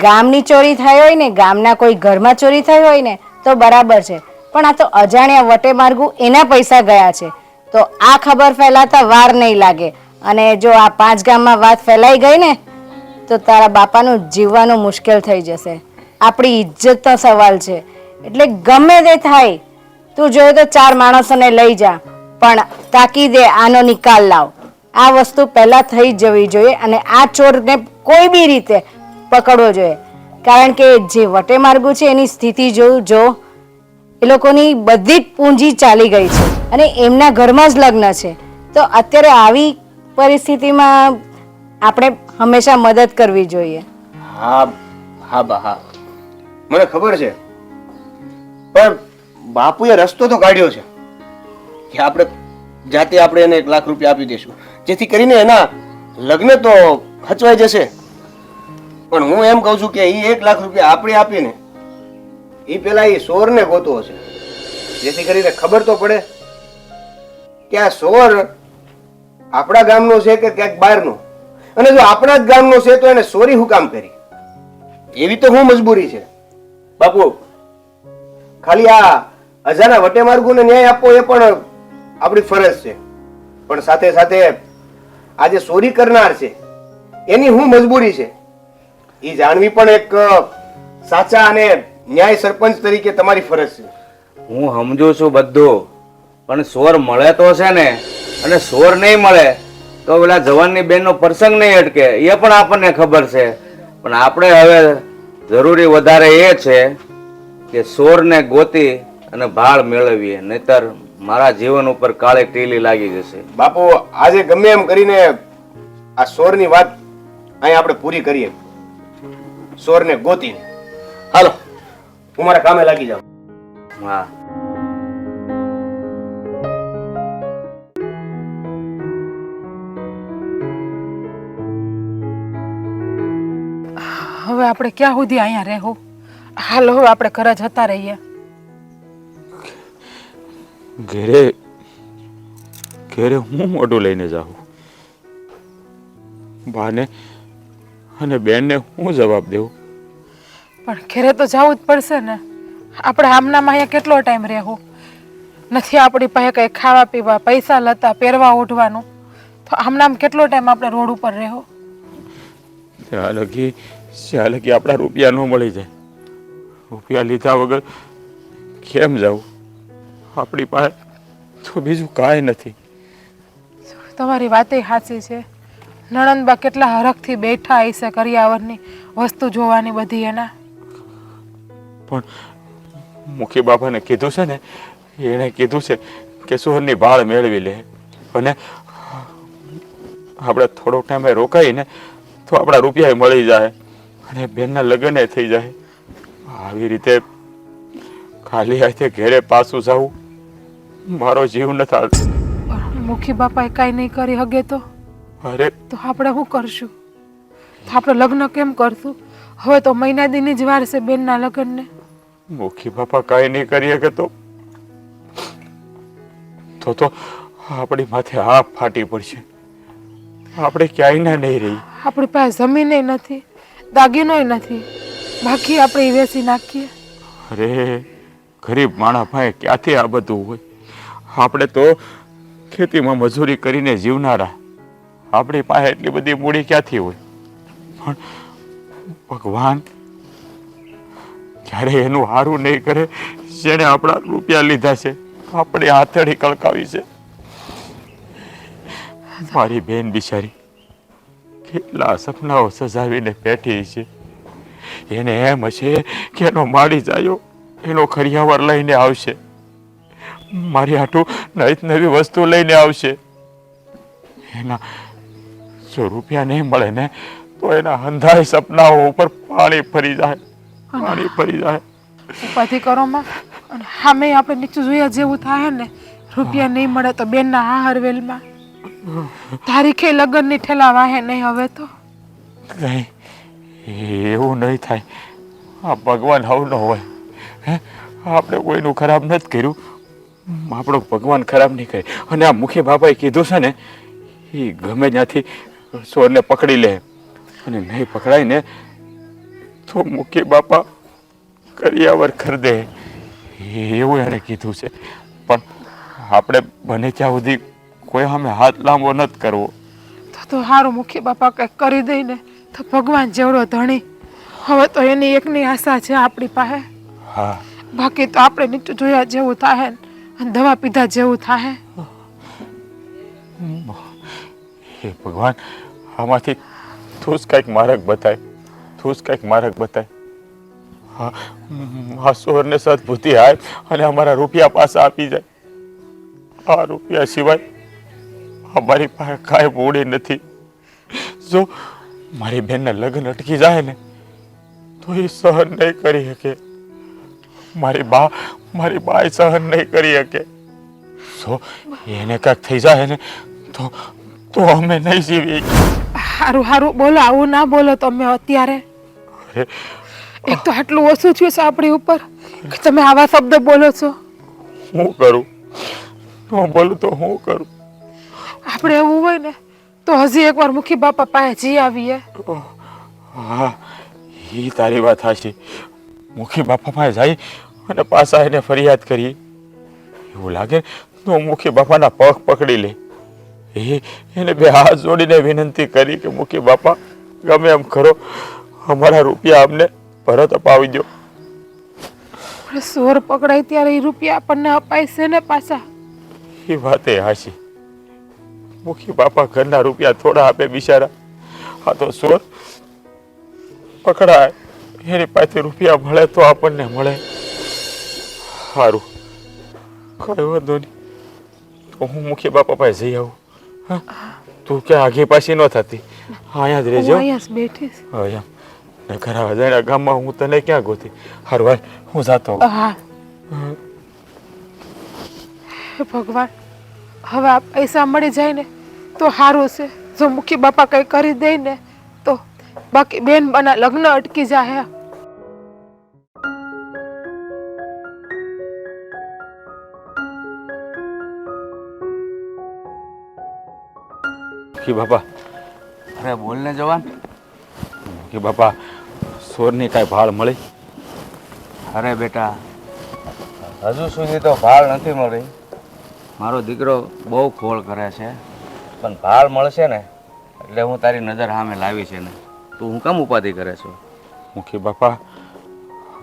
ગામની ચોરી થઈ હોય ને ગામના કોઈ ઘરમાં ચોરી થઈ હોય ને તો બરાબર છે, પણ આ તો અજાણ્યા વટે માર્ગું એના પૈસા ગયા છે તો આ ખબર ફેલાતા વાર નહીં લાગે. અને જો આ 5 ગામમાં વાત ફેલાઈ ગઈ ને તો તારા બાપાનું જીવવાનું મુશ્કેલ થઈ જશે. આપણી ઇજ્જતનો સવાલ છે. એટલે ગમે તે થાય તું જોયો તો 4 માણસોને લઈ જા પણ તાકીદે આનો નિકાલ લાવ. આ વસ્તુ પહેલા થઈ જવી જોઈએ અને આ ચોરને કોઈ બી રીતે પકડવો જોઈએ. કારણ કે જે વટે માર્ગુ છે એની સ્થિતિ જો એ લોકોની બધી જ પૂંજી ચાલી ગઈ છે અને એમના ઘરમાં જ લગ્ન છે. તો અત્યારે આવી પરિસ્થિતિમાં આપણે હંમેશા મદદ કરવી જોઈએ. હા હા બા હા મને ખબર છે, પણ બાપુએ રસ્તો તો કાઢ્યો છે કે આપણે જાતે આપણે એને 1 લાખ રૂપિયા આપી દઈશું જેથી કરીને એના લગ્ન તો હચવાઈ જશે. પણ હું એમ કહું છું કે એ 1 લાખ રૂપિયા આપણે આપીને એ પેલા એ ચોરને ગોતવો છે જેથી કરીને ખબર તો પડે કે આ ચોર આપણા ગામનો છે કે ક્યાંક બહારનો. અને જો આપણા જ ગામનો છે તો એને ચોરી શું કામ કરી? એવી તો હું મજબૂરી છે. બાપુ ખાલી આ અજાના વટે માર્ગોને ન્યાય આપવો એ પણ આપણી ફરજ છે, પણ સાથે સાથે આ જે ચોરી કરનાર છે એની હું મજબૂરી છે એ જાણવી પણ એક સાચા અને ન્યાય સરપંચ તરીકે તમારી ફરજ છે. હું સમજુ છું બધું, પણ ચોર મળે તો છે ને, અને ચોર નહીં મળે તો પેલા જવાનની બેનનો પ્રસંગ નહીં અટકે એ પણ આપણને ખબર છે. પણ આપણે હવે જરૂરી વધારે એ છે કે ચોરને ગોતી અને ભાળ મેળવીએ, નહીતર મારા જીવન ઉપર કાળી ટીલી લાગી જશે. બાપુ આજે ગમે એમ કરીને આ ચોરની વાત અહીં આપણે પૂરી કરીએ, ચોરને ગોતીને. હાલો હું મારા કામે લાગી જાઉં. હા. હવે આપણે ક્યાં સુધી અહીંયા રહેવું? હાલ હવે આપણે ઘરે જતા રહીએ. ઘેરે ઘેરે હું મોઢું લઈને જાઉં? બાને અને બેનને હું જવાબ દેવું? પણ ઘરે તો જવું જ પડશે ને. આપણે આમનામાં અહીંયા કેટલો ટાઈમ રહેવું? નથી આપણી પાસે કંઈ ખાવા પીવા પૈસા લતા પહેરવા ઓઢવાનું, તો આમનામ કેટલો ટાઈમ આપણે રોડ ઉપર રહેવો? ત્યાં લગી આપણા રૂપિયા ન મળી જાય. રૂપિયા લીધા વગર કેમ જવું? આપણી પાસે તો બીજું કાંઈ નથી. તમારી વાતે સાચી છે. નણંદબા કેટલા હરખથી બેઠા હશે કરિયાવરની વસ્તુ જોવાની બધી એના. પણ મુખી બાપાને કીધું છે ને, એણે કીધું છે કે સોહરની ભાળ મેળવી લે અને આપણે થોડો ટાઈમે રોકાઈને તો આપણા રૂપિયા મળી જાય અને બેનના લગ્ન થઈ જાય. આવી રીતે ખાલી હાથે ઘેરે પાછું જવું મારો જીવ ન ચાલતો. પણ મુખી બાપાએ કાંઈ નહીં કરી હગે તો અરે તો આપણે શું કરશું? તો આપણે લગ્ન કેમ કરશું? હવે તો મહિના દીની જ વાર છે બેનના લગ્નને. મુખી બાપા કાંઈ નહીં કરી શકે તો આપણી માથે આપ ફાટી પડશે. આપણે ક્યાંય ના નહીં રહી. આપણી પાસે જમીને નથી, દાગીનોય નથી, બાકી આપણે ઈ વેચી નાખીએ. અરે ગરીબ માણસ ભાઈ ક્યાંથી આ બધું હોય? આપણે તો ખેતીમાં મજૂરી કરીને જીવનારા. આપણી પાસે એટલી બધી મૂડી ક્યાંથી હોય? પણ ભગવાન ક્યારે એનું સારું નહીં કરે. જેણે આપણા રૂપિયા લીધા છે, આપણે હાથડી કળકાવી છે. મારી બેન બિચારી કેટલા સપનાઓ સજાવીને બેઠી છે. એને એમ હશે કે એનો માડી જાયો એનો ખરિયાવર લઈને આવશે, મારી હાટું નવી વસ્તુ લઈને આવશે. એના જો રૂપિયા નહીં મળે ને તો એના અંધાય સપનાઓ ઉપર પાણી ફરી જાય. ઉપાધિ કરો માં. અને સામે આપણે નીચું જોયા જેવું થાય ને, રૂપિયા નહીં મળે તો બેનના હાહરવેલમાં તારીખે લગ્નની ઠેલા વાહે નહીં. હવે તો નહીં, એવું નહીં થાય. આ ભગવાન હવનો હોય. હે, આપણે કોઈનું ખરાબ નથી કર્યું, આપણો ભગવાન ખરાબ નહીં કરે. અને આ મુખી બાપાએ કીધું છે ને, એ ગમે ત્યાંથી ચોરને પકડી લે અને નહીં પકડાય ને તો મુખી બાપા કરિયાવર કરી દે એવું એણે કીધું છે. પણ આપણે બને ત્યાં સુધી કોઈ સામે હાથ લાંબો નથી કરવો. તો સારું, મુખી બાપા કંઈક કરી દઈ ને તો ભગવાન જેવડો ધણી. હવે તો એની એકની આશા છે આપણી પાસે. હા, બાકી તો આપણે નીચું જોયા જેવું થાય ને અને દવા પીધા જેવું થાય. હે ભગવાન, આમાંથી તું જ કંઈક માર્ગ બતાય, તું જ કંઈક માર્ગ બતાય. હા, આ સોરને સદબુદ્ધિ આય અને અમારા રૂપિયા પાછા આપી જાય. આ રૂપિયા સિવાય અમારી પાસે કાંઈ મૂડી નથી. જો મારી બેનના લગ્ન અટકી જાય ને તો એ સહન નહીં કરી શકે. મારી બા સહન નહીં કરી શકે. જો એને કાંઈક થઈ જાય ને તો અમે નહીં જીવી. હારું બોલો, આવું ના બોલો તમે અત્યારે. અરે એક તો આટલું ઓછું થયું છે આપણી ઉપર કે તમે આવા શબ્દ બોલો છો. હું કરું? હું બોલું તો હું કરું? આપણે એવું હોય ને તો હજી એકવાર મુખી બાપા પાસે જી આવીએ. હા, એ તારી વાત સાચી. મુખી બાપા પાસે જાય અને પાછા એને ફરિયાદ કરી. એવું લાગે તો મુખી બાપાના પગ પકડી લે. એને બે હાથ જોડીને વિનંતી કરી કે મુખી બાપા ગમે એમ કરો, અમારા રૂપિયા અમને પરત અપાવી દો. સોર પકડાય ત્યારે એ રૂપિયા આપણને અપાય છે ને પાછા. એ વાત એ હાચી. મુખી બાપા ઘરના રૂપિયા થોડા આપે બિચારા. આ તો સોર પકડાય એની પાસે રૂપિયા મળે તો આપણને મળે. સારું, કઈ વાંધો નહીં. તો હું મુખી બાપા પાસે જઈ આવું. હા, તું ક્યાં આઘી પાછી ન થતી, અહીંયા જ રહેજો. અહીંયા જ બેઠીશ. હા, ને ઘર જઈને ગામમાં હું તને ક્યાં ગોતી. હારું હાલ, હું જાતો. હા, ભગવાન, હવે આ પૈસા મળી જાય ને તો સારું છે. જો મુખી બાપા કઈ કરી દે ને તો બાકી બેન બના લગ્ન અટકી જાય. મુખી બાપા, અરે બોલ ને જવાન. મુખી બાપા, સોરની કાંઈ ભાળ મળી? અરે બેટા, હજુ સુધી તો ભાળ નથી મળી. મારો દીકરો બહુ ખોળ કરે છે, પણ ભાળ મળશે ને એટલે હું તારી નજર સામે લાવી છે ને. તું હું કેમ ઉપાધિ કરે છો? મુખી બાપા,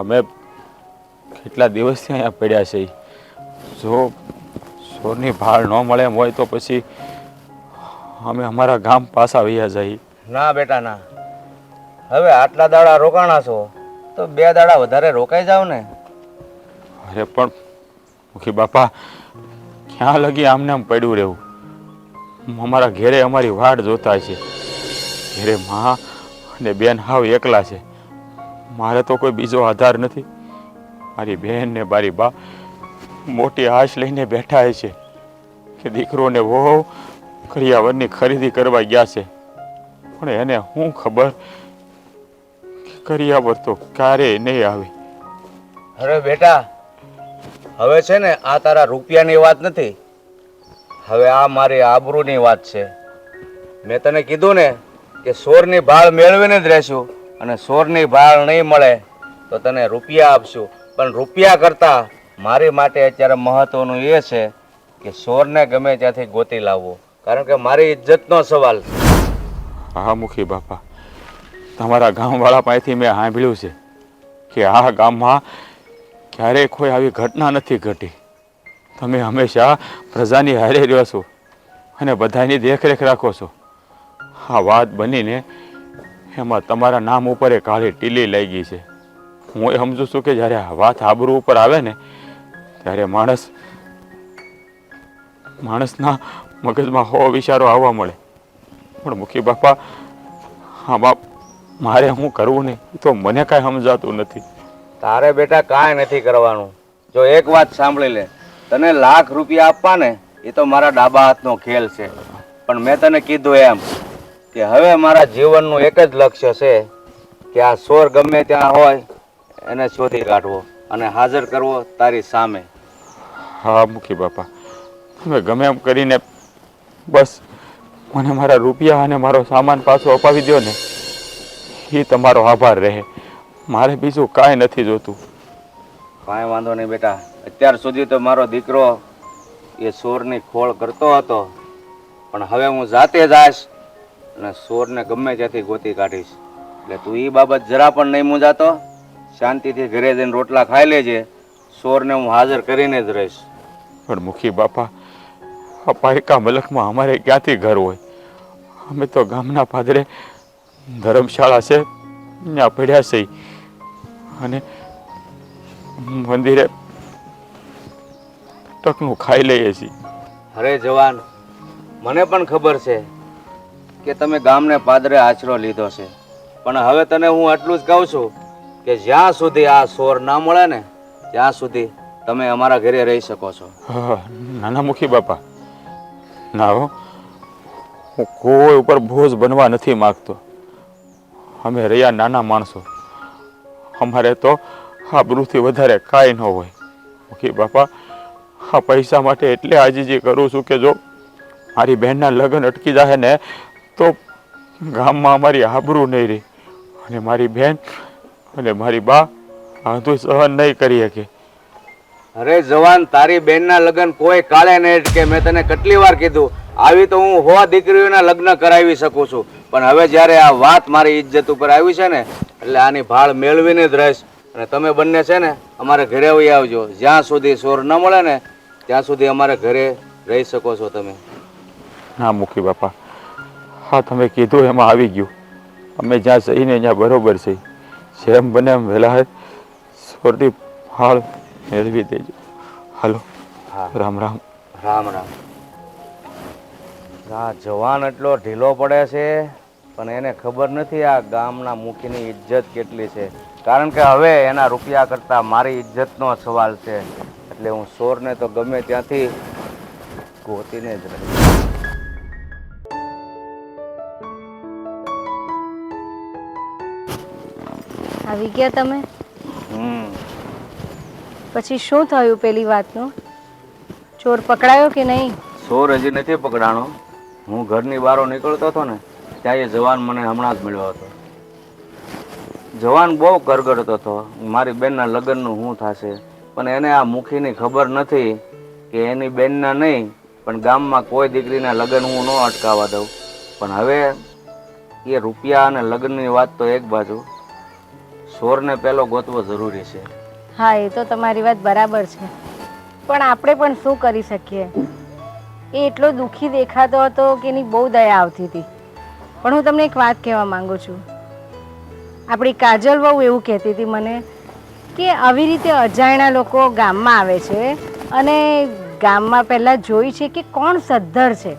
અમે કેટલા દિવસથી અહીંયા પડ્યા છે. જો સોરની ભાળ ન મળે એમ હોય તો પછી અમે અમારા ગામ પાછા વયા જઈએ. ના બેટા ના, હવે આટલા દાડા રોકાણા છો તો 2 દાડા વધારે રોકાઈ જાવ ને. અરે પણ મુખી બાપા, ક્યાં લગી આમને આમ પડ્યું રહેવું? અમારા ઘેરે અમારી વાડ જોતા છે. ઘેરે માં અને બેન હાવ એકલા છે. મારે તો કોઈ બીજો આધાર નથી. મારી બહેન ને મારી બા મોટી આશ લઈને બેઠા છે કે દીકરો ને વહુ કરિયાવરની ખરીદી કરવા ગયા છે, પણ એને શું ખબર કે કરિયાવર તો ક્યારેય નહીં આવે. અરે બેટા, હવે છે ને આ તારા રૂપિયાની વાત નથી, હવે આ મારી આબરૂની વાત છે. મેં તને કીધું ને કે સોરની ભાળ મેળવીને જ રહેશું, અને સોરની ભાળ નહીં મળે તો તને રૂપિયા આપશું. પણ રૂપિયા કરતાં મારી માટે અત્યારે મહત્વનું એ છે કે સોરને ગમે ત્યાંથી ગોતી લાવવો, કારણ કે મારી ઇજ્જતનો સવાલ છે. હા મુખી બાપા, તમારા ગામવાળા પાસેથી મેં સાંભળ્યું છે કે આ ગામમાં ક્યારેય કોઈ આવી ઘટના નથી ઘટી. તમે હંમેશા પ્રજાની હારે રહ્યો છો અને બધાની દેખરેખ રાખો છો. આ વાત બનીને એમાં તમારા નામ ઉપર એ કાળી ટીલી લાગી છે. હું એ સમજુ છું કે જ્યારે આ વાત આબરૂ ઉપર આવે ને ત્યારે માણસના મગજમાં હો વિચારો આવવા મળે. પણ મુખી બાપા, આમાં મારે શું કરવું ને એ તો મને કાંઈ સમજાતું નથી. તારે બેટા કાંઈ નથી કરવાનું. જો એક વાત સાંભળી લે, તને લાખ રૂપિયા આપવા ને એ તો મારા ડાબા હાથનો ખેલ છે, પણ મેં તને કીધું એમ કે હવે મારા જીવનનું એક જ લક્ષ્ય છે કે આ સોર ગમે ત્યાં હોય એને શોધી કાઢવો અને હાજર કરવો તારી સામે. હા મુખી બાપા, તમે ગમે એમ કરીને બસ મને મારા રૂપિયા અને મારો સામાન પાછો અપાવી દો ને, એ તમારો આભાર રહે. મારે બીજું કાંઈ નથી જોતું. કાંઈ વાંધો નહીં બેટા, અત્યાર સુધી તો મારો દીકરો એ સોરની ખોળ કરતો હતો, પણ હવે હું જાતે જ આવીશ અને સોરને ગમે ત્યાંથી ગોતી કાઢીશ. એટલે તું એ બાબત જરા પણ નહીં મૂંઝાતો, શાંતિથી ઘરે જઈને રોટલા ખાઈ લેજે. સોરને હું હાજર કરીને જ રહીશ. પણ મુખી બાપા, આ પાયકા મલકમાં અમારે ક્યાંથી ઘર હોય? અમે તો ગામના પાદરે ધર્મશાળા છે ત્યાં પડ્યા છે અને મંદિરે ટકનું ખાઈ લઈએ છીએ. અરે જવાન, મને પણ ખબર છે કે તમે ગામને પાદરે આશરો લીધો છે, પણ હવે તને હું આટલું જ કહું છું કે જ્યાં સુધી આ સોર ના મળે ને ત્યાં સુધી તમે અમારા ઘરે રહી શકો છો. હા, નાના મુખી બાપા, ના હો, હું કોઈ ઉપર બોજ બનવા નથી માગતો. અમે રહ્યા નાના માણસો, અમારે તો આબરૂથી વધારે કાંઈ ન હોય. મુખી બાપા, આ પૈસા માટે એટલે આજીજી કરું છું કે જો મારી બહેનના લગ્ન અટકી જાય ને તો ગામમાં અમારી આબરૂ નહીં રહી, અને મારી બહેન અને મારી બા આ તો સહન નહીં કરી શકે. અરે જવાન, તારી બેનના લગ્ન કોઈ કાળે નહીં અટકે. મેં તને કેટલી વાર કીધું, આવી તો હું 100 દીકરીઓના લગ્ન કરાવી શકું છું, પણ હવે જ્યારે આ વાત મારી ઇજ્જત ઉપર આવી છે ને એટલે આની ભાળ મેળવીને જ રહીશ. અને તમે બંને છે ને અમારે ઘરે આવી આવજો. જ્યાં સુધી સોર ન મળે ને ત્યાં સુધી અમારે ઘરે રહી શકો છો તમે. ના મુખી બાપા, હા તમે કીધું એમાં આવી ગયું. અમે જ્યાં જઈને ત્યાં બરોબર છે. જેમ બને એમ વહેલા સોરની ભાળ મેળવી દેજો. હાલો, હા, રામ રામ. રામ રામ. આ જવાન એટલો ઢીલો પડે છે, પણ એને ખબર નથી આ ગામના મુખીની ઇજ્જત કેટલી છે. કારણ કે હવે એના રૂપિયા કરતાં મારી ઇજ્જતનો સવાલ છે. એટલે હું સોરને તો ગમે ત્યાંથી ગોતીને જ રહીશ. આવી ગયા તમે? પછી શું થયું પેલી વાતનું? ચોર પકડાયો કે નહીં? સોર હજી નથી પકડાણો, હું ઘરની બહાર નીકળતો હતો ને ત્યાં એ જવાન મને હમણાં જ મળ્યો હતો. જવાન બહુ ગરગડતો હતો મારી બેનના લગ્નનું શું થશે, પણ એને આ મુખીની ખબર નથી કે એની બેનના નહીં પણ ગામમાં કોઈ દીકરીના લગ્ન હું ન અટકાવવા દઉં. પણ હવે એ રૂપિયા અને લગ્નની વાત તો એક બાજુ, સોરને પહેલો ગોતવો જરૂરી છે. હા, એ તો તમારી વાત બરાબર છે, પણ આપણે પણ શું કરી શકીએ? એ એટલો દુઃખી દેખાતો હતો કે એની બહુ દયા આવતી હતી. પણ હું તમને એક વાત કહેવા માંગુ છું. આપણી કાજલ બહુ એવું કહેતી હતી મને કે આવી રીતે અજાણ્યા લોકો ગામમાં આવે છે અને ગામમાં પહેલાં જોઈ છે કે કોણ સદ્ધર છે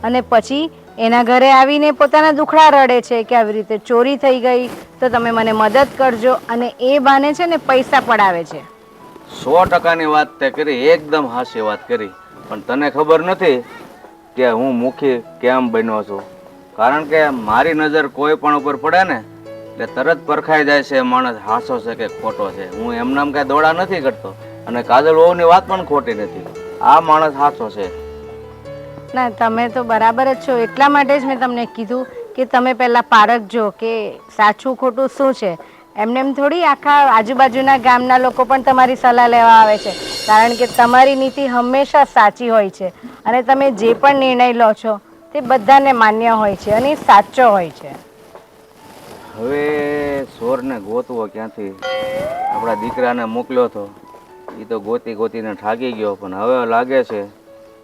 અને પછી એના ઘરે આવીને પોતાના દુખડા રડે છે કે આવી રીતે ચોરી થઈ ગઈ તો તમે મને મદદ કરજો, અને એ બાને છે ને પૈસા પડાવે છે. 100%ની વાત તે કરી, એકદમ હાચી વાત કરી. પણ તને ખબર નથી કે હું મુખી કેમ બન્યો છું? કારણ કે મારી નજર કોઈ પણ ઉપર પડે ને એટલે તરત પરખાઈ જાય છે માણસ હાચો છે કે ખોટો છે. હું એમનામ કાંઈ દોડા નથી કરતો અને કાજલ વહુની વાત પણ ખોટી નથી. આ માણસ હાચો છે. ના, તમે તો બરાબર જ છો. એટલા માટે જ મેં તમને કીધું કે તમે પહેલાં પારખજો કે સાચું ખોટું શું છે. એમને એમ થોડી આખા આજુબાજુના ગામના લોકો પણ તમારી સલાહ લેવા આવે છે, કારણ કે તમારી નીતિ હંમેશા સાચી હોય છે અને તમે જે પણ નિર્ણય લો છો તે બધાને માન્ય હોય છે અને એ સાચો હોય છે. હવે સોરને ગોતવો ક્યાંથી? આપણા દીકરાને મોકલ્યો હતો, એ તો ગોતી ગોતીને થાકી ગયો, પણ હવે લાગે છે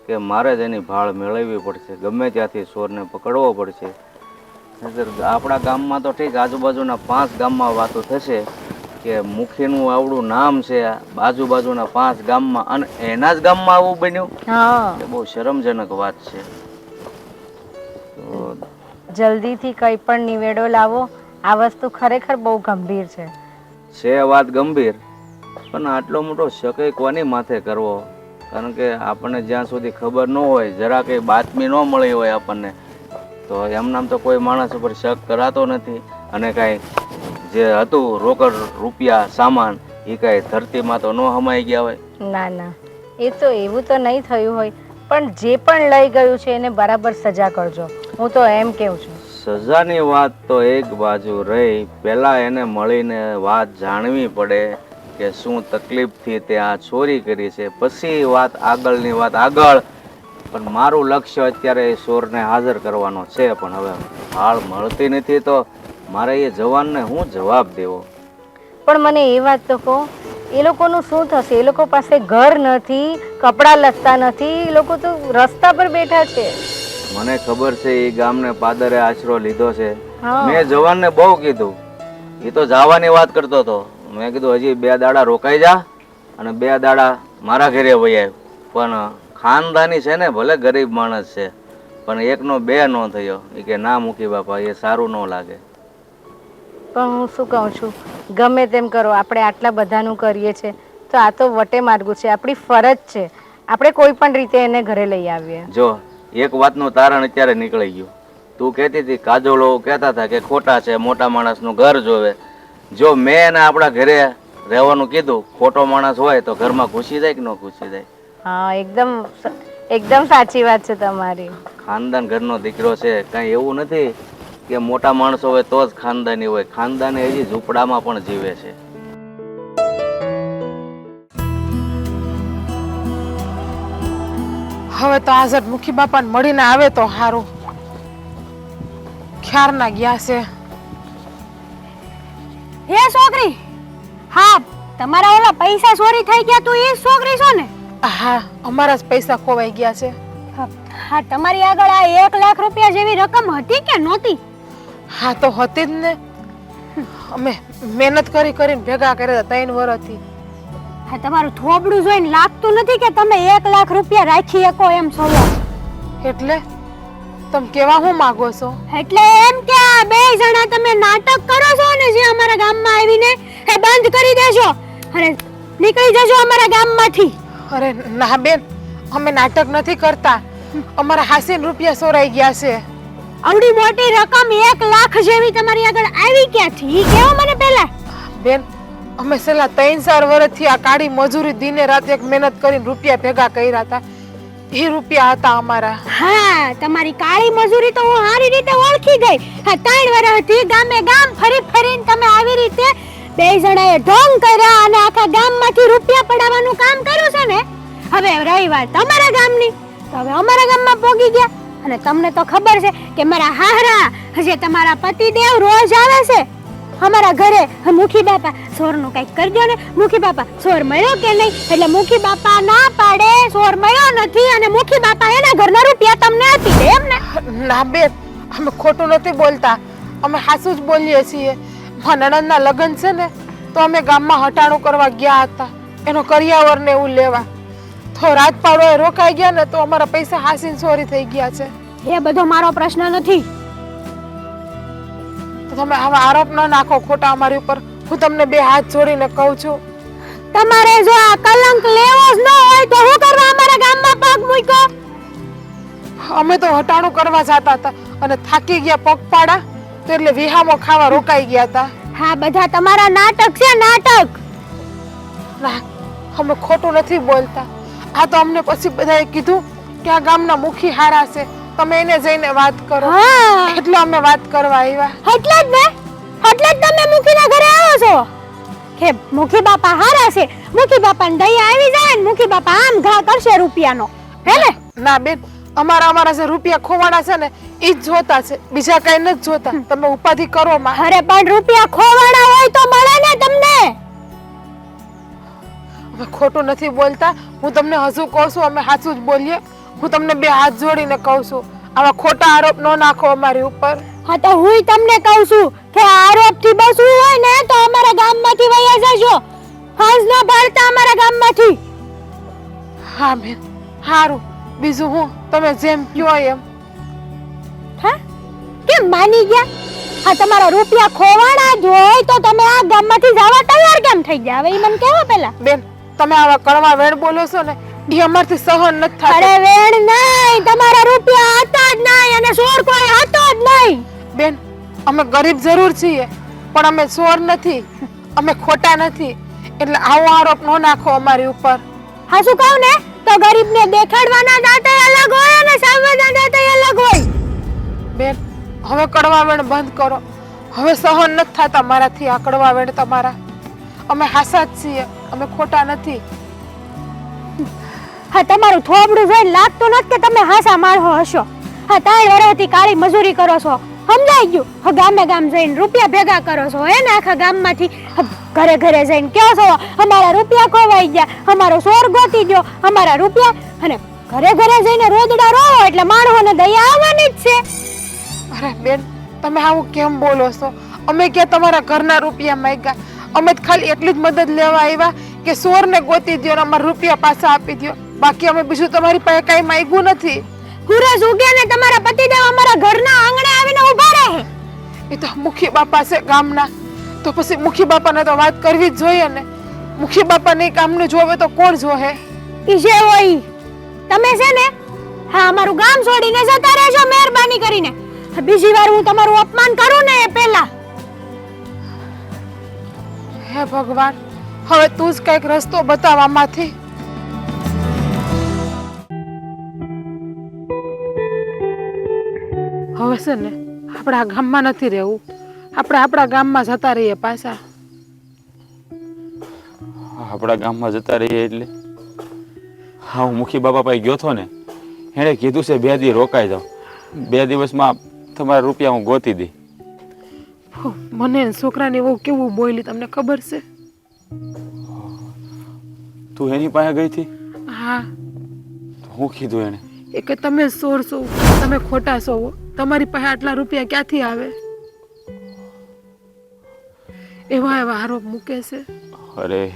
કે મારે જ એની ભાળ મેળવવી પડશે. ગમે ત્યાંથી સોરને પકડવો પડશે. આપણા ગામમાં તો ઠીક, આજુબાજુના 5 ગામમાં વાતો થશે કે મુખીનું આવડું નામ છે આજુબાજુના 5 ગામમાં, અને એના જ ગામમાં આવું બન્યું. હા, એ બહુ શરમજનક વાત છે. તો જલ્દીથી કંઈ પણ નિવેડો લાવો. આ વસ્તુ ખરેખર બહુ ગંભીર છે. વાત ગંભીર, પણ આટલો મોટો શક કોની માથે કરવો? કારણ કે આપણને જ્યાં સુધી ખબર ન હોય, જરા કંઈ બાતમી ન મળી હોય આપણને, તો એમનામ તો કોઈ માણસ ઉપર શક કરાતો નથી. અને કાંઈ જે હતું રોકડ રૂપિયા સામાન એ કાંઈ ધરતીમાં તો ન હમાઈ ગયા હોય. ના ના, એ તો એવું તો નહીં થયું હોય, પણ જે પણ લઈ ગયું છે એને બરાબર સજા કરજો. હું તો એમ કહું છું. સજાની વાત તો એક બાજુ રહી, પહેલા એને મળીને વાત જાણવી પડે કે શું તકલીફથી તે આ ચોરી કરી છે, પછી વાત આગળની વાત આગળ. પણ મારું લક્ષ્ય અત્યારે એ ચોરને હાજર કરવાનો છે. પણ હવે હાળ મળતી નથી તો મારે એ જવાનને હું જવાબ દેવો? પણ મને એ વાત તો કહો, એ લોકોનું શું થશે? એ લોકો પાસે ઘર નથી, કપડાં લત્તા નથી, એ લોકો તો રસ્તા પર બેઠા છે. મને ખબર છે એ ગામને પાદરે આશરો લીધો છે. હા. મેં જવાનને બહુ કીધું, એ તો જવાની વાત કરતો હતો. મેં કીધું હજી 2 દાડા રોકાઈ જા અને 2 દાડા મારા ઘરે વહી આવ. પણ ખાનદાની છે ને, ભલે ગરીબ માણસ છે, પણ 1નો 2 ન થયો. એ કે ના મૂકી બાપા, એ સારું ન લાગે. પણ હું શું કહું છું, ગમે તેમ કરો, આપણે આટલા બધાનું કરીએ છીએ તો આ તો વટે માર્ગું છે. આપણી ફરજ છે, આપણે કોઈ પણ રીતે એને ઘરે લઈ આવીએ. જો એક વાતનું તારણ અત્યારે નીકળી ગયું. તું કહેતી હતી કાજોલો કહેતા હતા કે ખોટા છે, મોટા માણસનું ઘર જોવે. જો મેં એને આપણા ઘરે રહેવાનું કીધું, ખોટો માણસ હોય તો ઘરમાં ઘૂસી જાય કે ન ઘૂસી જાય? હા, એકદમ સાચી વાત છે તમારી. ખાનદાન ઘરનો દીકરો છે, કાંઈ એવું નથી કે મોટા માણસો હોય તો જ ખાનદાની હોય. ખાનદાની હજી ઝૂંપડામાં પણ જીવે છે. હવે તો આઝાદ મુખી બાપાને મળીને આવે તો સારું. ક્યારના ગયા છે. હે છોકરી, હા તમારા ઓલા પૈસા ચોરી થઈ ગયા તું એ છોકરી છો ને? હા, અમારા જ પૈસા ખોવાઈ ગયા છે. હા, તમારી આગળ આ 1 લાખ રૂપિયા જેવી રકમ હતી કે નહોતી? હા, તો હતી જ ને. અમે મહેનત કરી કરીને ભેગા કર્યા હતા 3 વર્ષથી. હા, તમારું થોબડું જોઈને લાગતું નથી કે તમે 1 લાખ રૂપિયા રાખી શકો એમ છો. એટલે તમે કેવા હું માંગો છો? એટલે એમ કે આ 2 જણા તમે નાટક કરો છો ને, જે અમારા ગામમાં આવીને એ બંધ કરી દેજો અને નીકળી જજો અમારા ગામમાંથી. અરે ના બેન, અમે નાટક નથી કરતા. અમારા 80 રૂપિયા ચોરાઈ ગયા છે. આવડી મોટી રકમ 1 લાખ જેવી તમારી આગળ આવી ક્યાંથી? ઈ કેવો મને પહેલા. બેન, અમે છેલ્લા 3-4 વર્ષથી આ કાળી મજૂરી દિને રાત એક મહેનત કરીને રૂપિયા ભેગા કર્યા હતા. એ રૂપિયા હતા અમારા. હા, તમારી કાળી મજૂરી તો હું સારી રીતે ઓળખી ગઈ. હા, 3 વર્ષથી ગામે ગામ ફરી ફરીને તમે આવી રીતે બે જણાએ ઢોંગ કર્યા અને આખા ગામમાંથી રૂપિયા પડાવવાનું કામ કર્યું છે ને. હવે રહી વાત તમારા ગામની, તો હવે અમારા ગામમાં પોગી ગયા. અને તમને તો ખબર છે કે મારા હાહરા હજી તમારા પતિદેવ રોજ આવે છે અમારા ઘરે. મુખી બાપા સોરનું કંઈક કરજો ને. મુખી બાપા સોર મળ્યો કે નહીં? એટલે મુખી બાપા ના પાડે સોર મળ્યો નથી અને મુખી બાપા એના ઘરના રૂપિયા તમને આપી દે એમ ને. ના બેન, અમે ખોટું નથી બોલતા, અમે સાચું જ બોલીએ છીએ. મારા નણંદના લગ્ન છે ને, તો અમે ગામમાં હટાણું કરવા ગયા હતા એનો કરિયાવર ને એવું લેવા. તો રાત પાડોએ રોકાઈ ગયા ને, તો અમારા પૈસા હાસીને ચોરી થઈ ગયા છે. એ બધો મારો પ્રશ્ન નથી. તો તમે આવા આરોપ ન નાખો ખોટા અમારી ઉપર. હું તમને 2 હાથ જોડીને કહું છું, તમારે જો આ કલંક લેવો જ ન હોય તો હું કરવા અમારા ગામમાં પગ મૂક્યો? અમે તો હટાણું કરવા જતા હતા અને થાકી ગયા પગપાળા, તો એટલે વિહામો ખાવા રોકાઈ ગયા હતા. હા, બધા તમારા નાટક છે, નાટક. ના, અમે ખોટું નથી બોલતા. આ તો અમને પછી બધાએ કીધું કે આ ગામના મુખી હારા છે, તમે એને જઈને વાત કરો. હા, એટલે અમે વાત કરવા આવ્યા. એટલે જ ને, એટલે જ તમે મુખીના ઘરે આવો છો કે મુખી બાપા હારા છે, મુખી બાપાને દયા આવી જાય ને મુખી બાપા આમ ઘા કરશે રૂપિયાનો, હે ને? ના બેન, અમારા જે રૂપિયા ખોવાણા છે ને ઈ જ જોતા છે, બીજા કઈ નથી જોતા. તમે ઉપાધિ કરો માં. અરે પણ રૂપિયા ખોવાણા હોય તો મળે ને તમને. અમે ખોટું નથી બોલતા. હું તમને હજુ કહું છું, અમે સાચું જ બોલીએ. હું તમને 2 હાથ જોડીને કહું છું, આવા ખોટા આરોપ ન નાખો અમારી ઉપર. હા, તો હું તમને કહું છું કે આરોપથી બચવું હોય ને તો અમારા ગામમાંથી વયા જજો. હાજ ન પાડતા અમારા ગામમાંથી. હા બેન, સારું. બીજું હું તમે જેમ કહો એમ. હા, કેમ માની ગયા? હા, તમારા રૂપિયા ખોવાણા જ હોય તો તમે આ ગામમાંથી જવા તૈયાર કેમ થઈ ગયા? હવે ઈ મને કહેવો પહેલા. બેન, તમે આવા કડવા વેણ બોલો છો ને, એ અમારથી સહન નથી થતું. અરે વેણ નહીં, તમારા રૂપિયા હતા જ નહીં અને ચોર કોઈ હતો જ નહીં. બેન, અમે ગરીબ જરૂર છીએ, પણ અમે ચોર નથી, અમે ખોટા નથી. એટલે આવો આરોપ ન નાખો અમારી ઉપર. હા, શું કહું ને, તો ગરીબને દેખાડવાના દાંતે અલગ હોય અને સાવવાના દાંતે અલગ હોય. બેન, હવે કડવા વેણ બંધ કરો. હવે સહન નથી થતા મારાથી આ કડવા વેણ તમારા. અમે હાસા જ છીએ, અમે ખોટા નથી. હા, તમારું થોબડું જોઈને લાગતું નથી કે તમે હાસા માણસો હશો. હા, 3 વર્ષથી કાળી મજૂરી કરો છો, સમજાઈ ગયું. હા, ગામે ગામ જઈને રૂપિયા ભેગા કરો છો, હે ને? આખા ગામમાંથી ઘરે ઘરે જઈને કહો છો અમારા રૂપિયા ખોવાઈ ગયા, અમારો સોર ગોતી દો, અમારા રૂપિયા. અને ઘરે ઘરે જઈને રોદડા રોવો એટલે માણસોને દયા આવવાની જ છે. અરે બેન, તમે આવું કેમ બોલો છો? અમે ક્યાં તમારા ઘરના રૂપિયા માંગ્યા? અમે તો ખાલી એટલી જ મદદ લેવા આવ્યા કે સોરને ગોતી દો અને અમારા રૂપિયા પાછા આપી દો. બાકી અમે બીજું તમારી પાસે કઈ માંગ્યું નથી. સૂરજ ઉગે ને તમારા પતિદેવ અમારા ઘરના આંગણે આવીને ઊભા રહે. એ તો મુખી બાપા છે ગામના, તો પછી મુખી બાપાને તો વાત કરવી જ જોઈએ ને. મુખી બાપાને કામનું જોવે તો કોણ જોહે? ઈ જે હોય તમે છે ને, હા, અમારું ગામ છોડીને જતા રહેજો મહેરબાની કરીને. બીજી વાર હું તમારું અપમાન કરું ને એ પહેલા. હે ભગવાન, હવે તું જ કઈક રસ્તો બતાવ આમાંથી. હવે છે ને, આપણે આ ગામમાં નથી રહેવું. આપણે આપણા ગામમાં જતા રહીએ પાછા. આપણા ગામમાં જતા રહીએ એટલે? હા, હું મુખી બાપા પાસે ગયો હતો ને, એણે કીધું છે 2 દી રોકાઈ જાઓ, 2 દિવસમાં તમારા રૂપિયા હું ગોતી દઈ. મને છોકરાની વહુ કેવું બોલી તમને ખબર છે? તું એની પાસે ગઈ હતી? હા. હું કીધું એને? એ કે તમે ચોર છો, તમે ખોટા છો, તમારી પાસે આટલા રૂપિયા ક્યાંથી આવે? એવા આરોપ મૂકે છે. અરે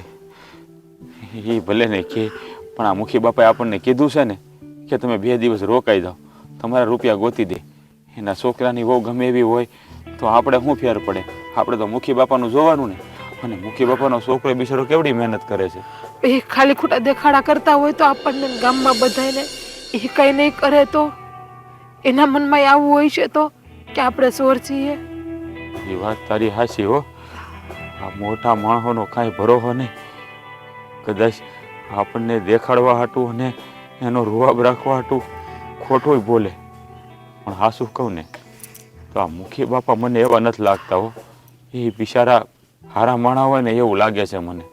એ ભલે ને કે, પણ આ મુખી બાપાએ આપણને કીધું છે ને કે તમે 2 દિવસ રોકાઈ જાઓ, તમારા રૂપિયા ગોતી દે. એના છોકરાની વહુ ગમે એવી હોય તો આપણે શું ફેર પડે? આપણે તો મુખી બાપાનું જોવાનું ને. અને મુખી બાપાનો છોકરો બિચારો કેવડી મહેનત કરે છે. એ ખાલી ખોટા દેખાડા કરતા હોય તો આપણને ગામમાં બધાને એ કઈ નહીં કરે તો એના મનમાં આવું હોય છે તો કે આપણે ચોર છીએ. એ વાત તારી હાચી હો. આ મોટા માણસોનો કાંઈ ભરોસો નહીં. કદાચ આપણને દેખાડવા હાટું અને એનો રૂવાબ રાખવા હાટું ખોટું બોલે. પણ હા શું કહું ને તો આ મુખી બાપા મને એવા નથી લાગતા હો. એ બિચારા હારા માણા હોય ને એવું લાગે છે મને.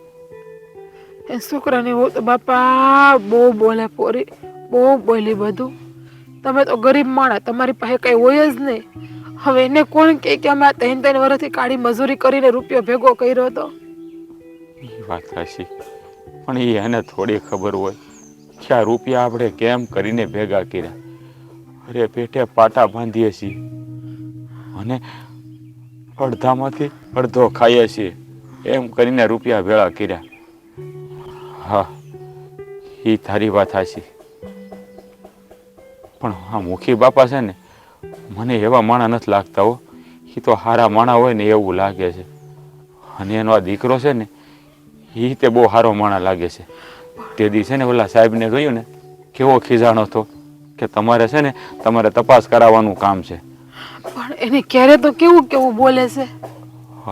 એ છોકરાની હો તો બાપા બહુ બોલે પોરી, બહુ બોલી બધું. તમે તો ગરીબ માણા, તમારી પાસે કઈ હોય જ નહીં. હવે એને કોણ કહે કે અમે આ 3 વર્ષથી કાળી મજૂરી કરીને રૂપિયો ભેગો કર્યો હતો. એ વાત સાચી, પણ એ એને થોડી ખબર હોય કે આ રૂપિયા આપણે કેમ કરીને ભેગા કર્યા. અરે પેટે પાટા બાંધીએ છીએ અને અડધામાંથી અડધો ખાઈએ છીએ એમ કરીને રૂપિયા ભેળા કર્યા. હા, એ તારી વાત સાચી. પણ આ મુખી બાપા છે ને મને એવા માણા નથી લાગતા હો. એ તો હારા માણા હોય ને એવું લાગે છે. અને એનો આ દીકરો છે ને એ તે બહુ સારો માણા લાગે છે. તે દિવસે ને ઓલા સાહેબને જોયું ને કેવો ખીજાણો હતો કે તમારે છે ને તમારે તપાસ કરાવવાનું કામ છે. પણ એને ક્યારે તો કેવું કેવું બોલે છે.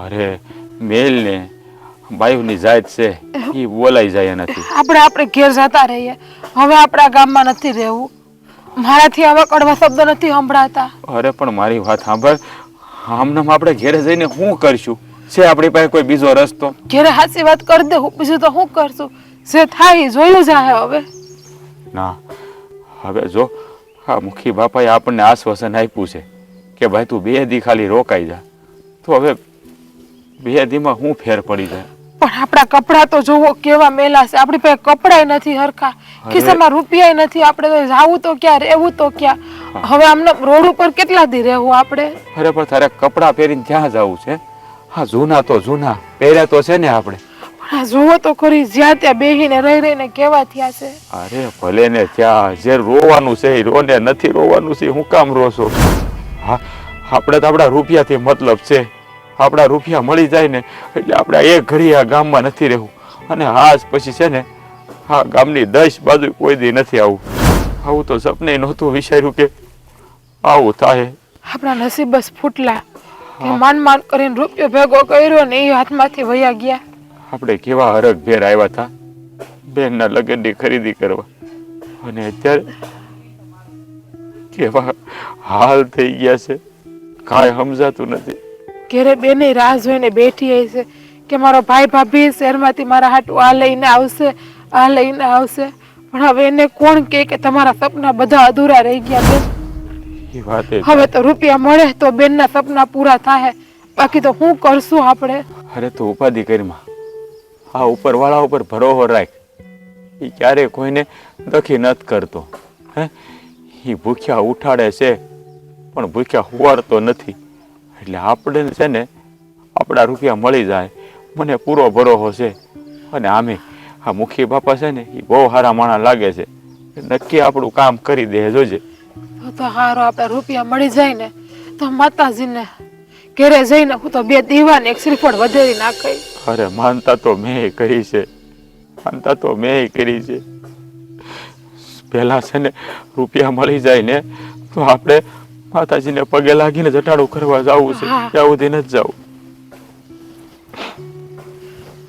અરે મેલ ને બાયુની જાત છે એ બોલાઈ જાય નથી. આપણે ઘેર જતા રહીએ. હવે આપણા ગામમાં નથી રહેવું. મારાથી આવા કડવા શબ્દ નથી સંભળાતા. અરે પણ મારી વાત સાંભળ, આમનામ આપણે ઘેરે જઈને શું કરશું? છે આપણી પાસે કોઈ બીજો રસ્તો? ઘેરે હાચી વાત કરી દે, બીજું તો શું કરશું? જે થાય એ જોયું જાય હવે. ના, હવે જો આ મુખી બાપાએ આપણને આશ્વાસન આપ્યું છે કે ભાઈ તું 2 દી ખાલી રોકાઈ જા. તો હવે 2 દીમાં શું ફેર પડી જાય? પણ આપણા કપડાં તો જોવો કેવા મેલા છે. આપણી પાસે કપડાય નથી હરખા, ખિસ્સામાં રૂપિયા નથી. આપણે તો જાવું તો ક્યાં, રહેવું તો ક્યાં? હવે આમને રોડ ઉપર કેટલા દી રહેવું આપણે? અરે પણ તારે કપડાં પહેરીને ક્યાં જવું છે? હા, જૂના તો જૂના પહેર્યા તો છે ને આપણે. પણ આ જોવો તો ખરી, જ્યાં ત્યાં બેહીને રહીને કેવા થયા છે. અરે ભલે ને ત્યાં જે રોવાનું છે એ રોને, નથી રોવાનું છે હું કામ રોશો? હા, આપણે તો આપણા રૂપિયાથી મતલબ છે. આપણા રૂપિયા મળી જાય ને એટલે આપણે એક ઘડી આ ગામમાં નથી રહેવું. અને આજ પછી છે ને આ ગામની 10 બાજુ કોઈ દી નથી આવું. આવું તો સપને નહોતું વિચાર્યું કે આવું થાય. આપણા નસીબ બસ ફૂટલા કે માન કરીને રૂપિયો ભેગો કર્યો ને એ હાથમાંથી વયા ગયા. આપણે કેવા હરખ ભેર આવ્યા હતા બેનના લગ્નની ખરીદી કરવા, અને અત્યારે કેવા હાલ થઈ ગયા છે કાંઈ સમજાતું નથી. ઘેરે બેને રાહ જોઈને બેઠી હોય છે કે મારો ભાઈ ભાભી શહેરમાંથી મારા હાટુ આ લઈને આવશે, આ લઈને આવશે. પણ હવે એને કોણ કહે કે તમારા સપના બધા અધૂરા રહી ગયા બેન? એ વાત એ હવે તો રૂપિયા મળે તો બેનના સપના પૂરા થાય, બાકી તો શું કરશું આપણે? અરે તું ઉપાધિ કરીમાં આ ઉપરવાળા ઉપર ભરોસો રાખ. એ ક્યારેય કોઈને દખી નથી કરતો. હે, એ ભૂખ્યા ઉઠાડે છે પણ ભૂખ્યા હુવાડતો નથી. એટલે આપણે છે ને આપણા રૂપિયા મળી જાય મને પૂરો ભરોસો છે. અને આમે આ મુખી બાપા છે ને એ બહુ સારા માણસ લાગે છે. નક્કી આપણું કામ કરી દે જોજે. તો હારો આપણા રૂપિયા મળી જાય ને તો માતાજીને ઘેરે જઈને હું તો 2 દીવા ને 1 શ્રીફળ વધેરી નાખી. અરે માનતા તો મેં કરી છે, માનતા તો મેં કરી છે. પહેલા છે ને રૂપિયા મળી જાય ને તો આપણે માતાજીને પગે લાગીને જટાડું કરવા જવું છે. ત્યાં સુધી નથી જવું.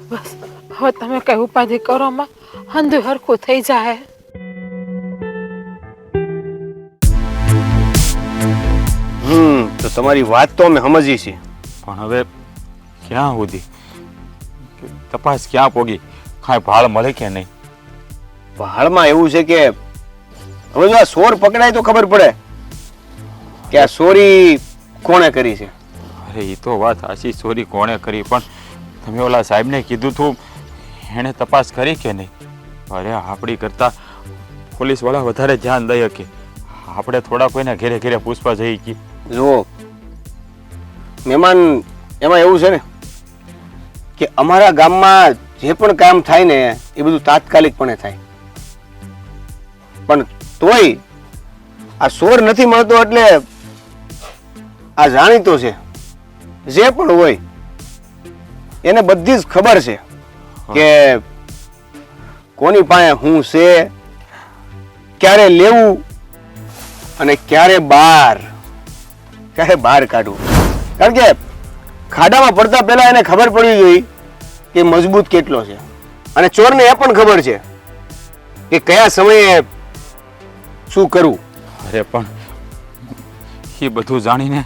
બસ હવે તમે કઈ ઉપાધિ કરો માં, હંધું હરખું થઈ જાય. તો તમારી વાત તો અમે સમજી છે, પણ હવે ક્યાં સુધી તપાસ ક્યાં પોગી? કાંઈ ભાળ મળે કે નહીં? ભાળમાં એવું છે કે હવે જો આ ચોર પકડાય તો ખબર પડે કે આ ચોરી કોણે કરી છે. અરે એ તો વાત સાચી, ચોરી કોણે કરી, પણ તમે ઓલા સાહેબને કીધું તું એણે તપાસ કરી કે નહીં? અરે આપણી કરતાં પોલીસવાળા વધારે ધ્યાન દઈ શકે. આપણે થોડા કોઈના ઘેરે ઘેરે પૂછવા જઈ કે જો મહેમાન એમાં એવું છે ને કે અમારા ગામમાં જે પણ કામ થાય ને એ બધું તાત્કાલિકપણે થાય, પણ તોય આ ચોર નથી મળતો એટલે આ જાણીતો છે. જે પણ હોય એને બધી જ ખબર છે કે કોની પાસે હું છે, ક્યારે લેવું અને ક્યારે બહાર કાઢવું. કારણ કે ખાડામાં પડતા પહેલા એને ખબર પડવી જોઈએ કે મજબૂત કેટલો છે, અને ચોરને એ પણ ખબર છે કે કયા સમયે શું કરવું? અરે પણ એ બધું જાણીને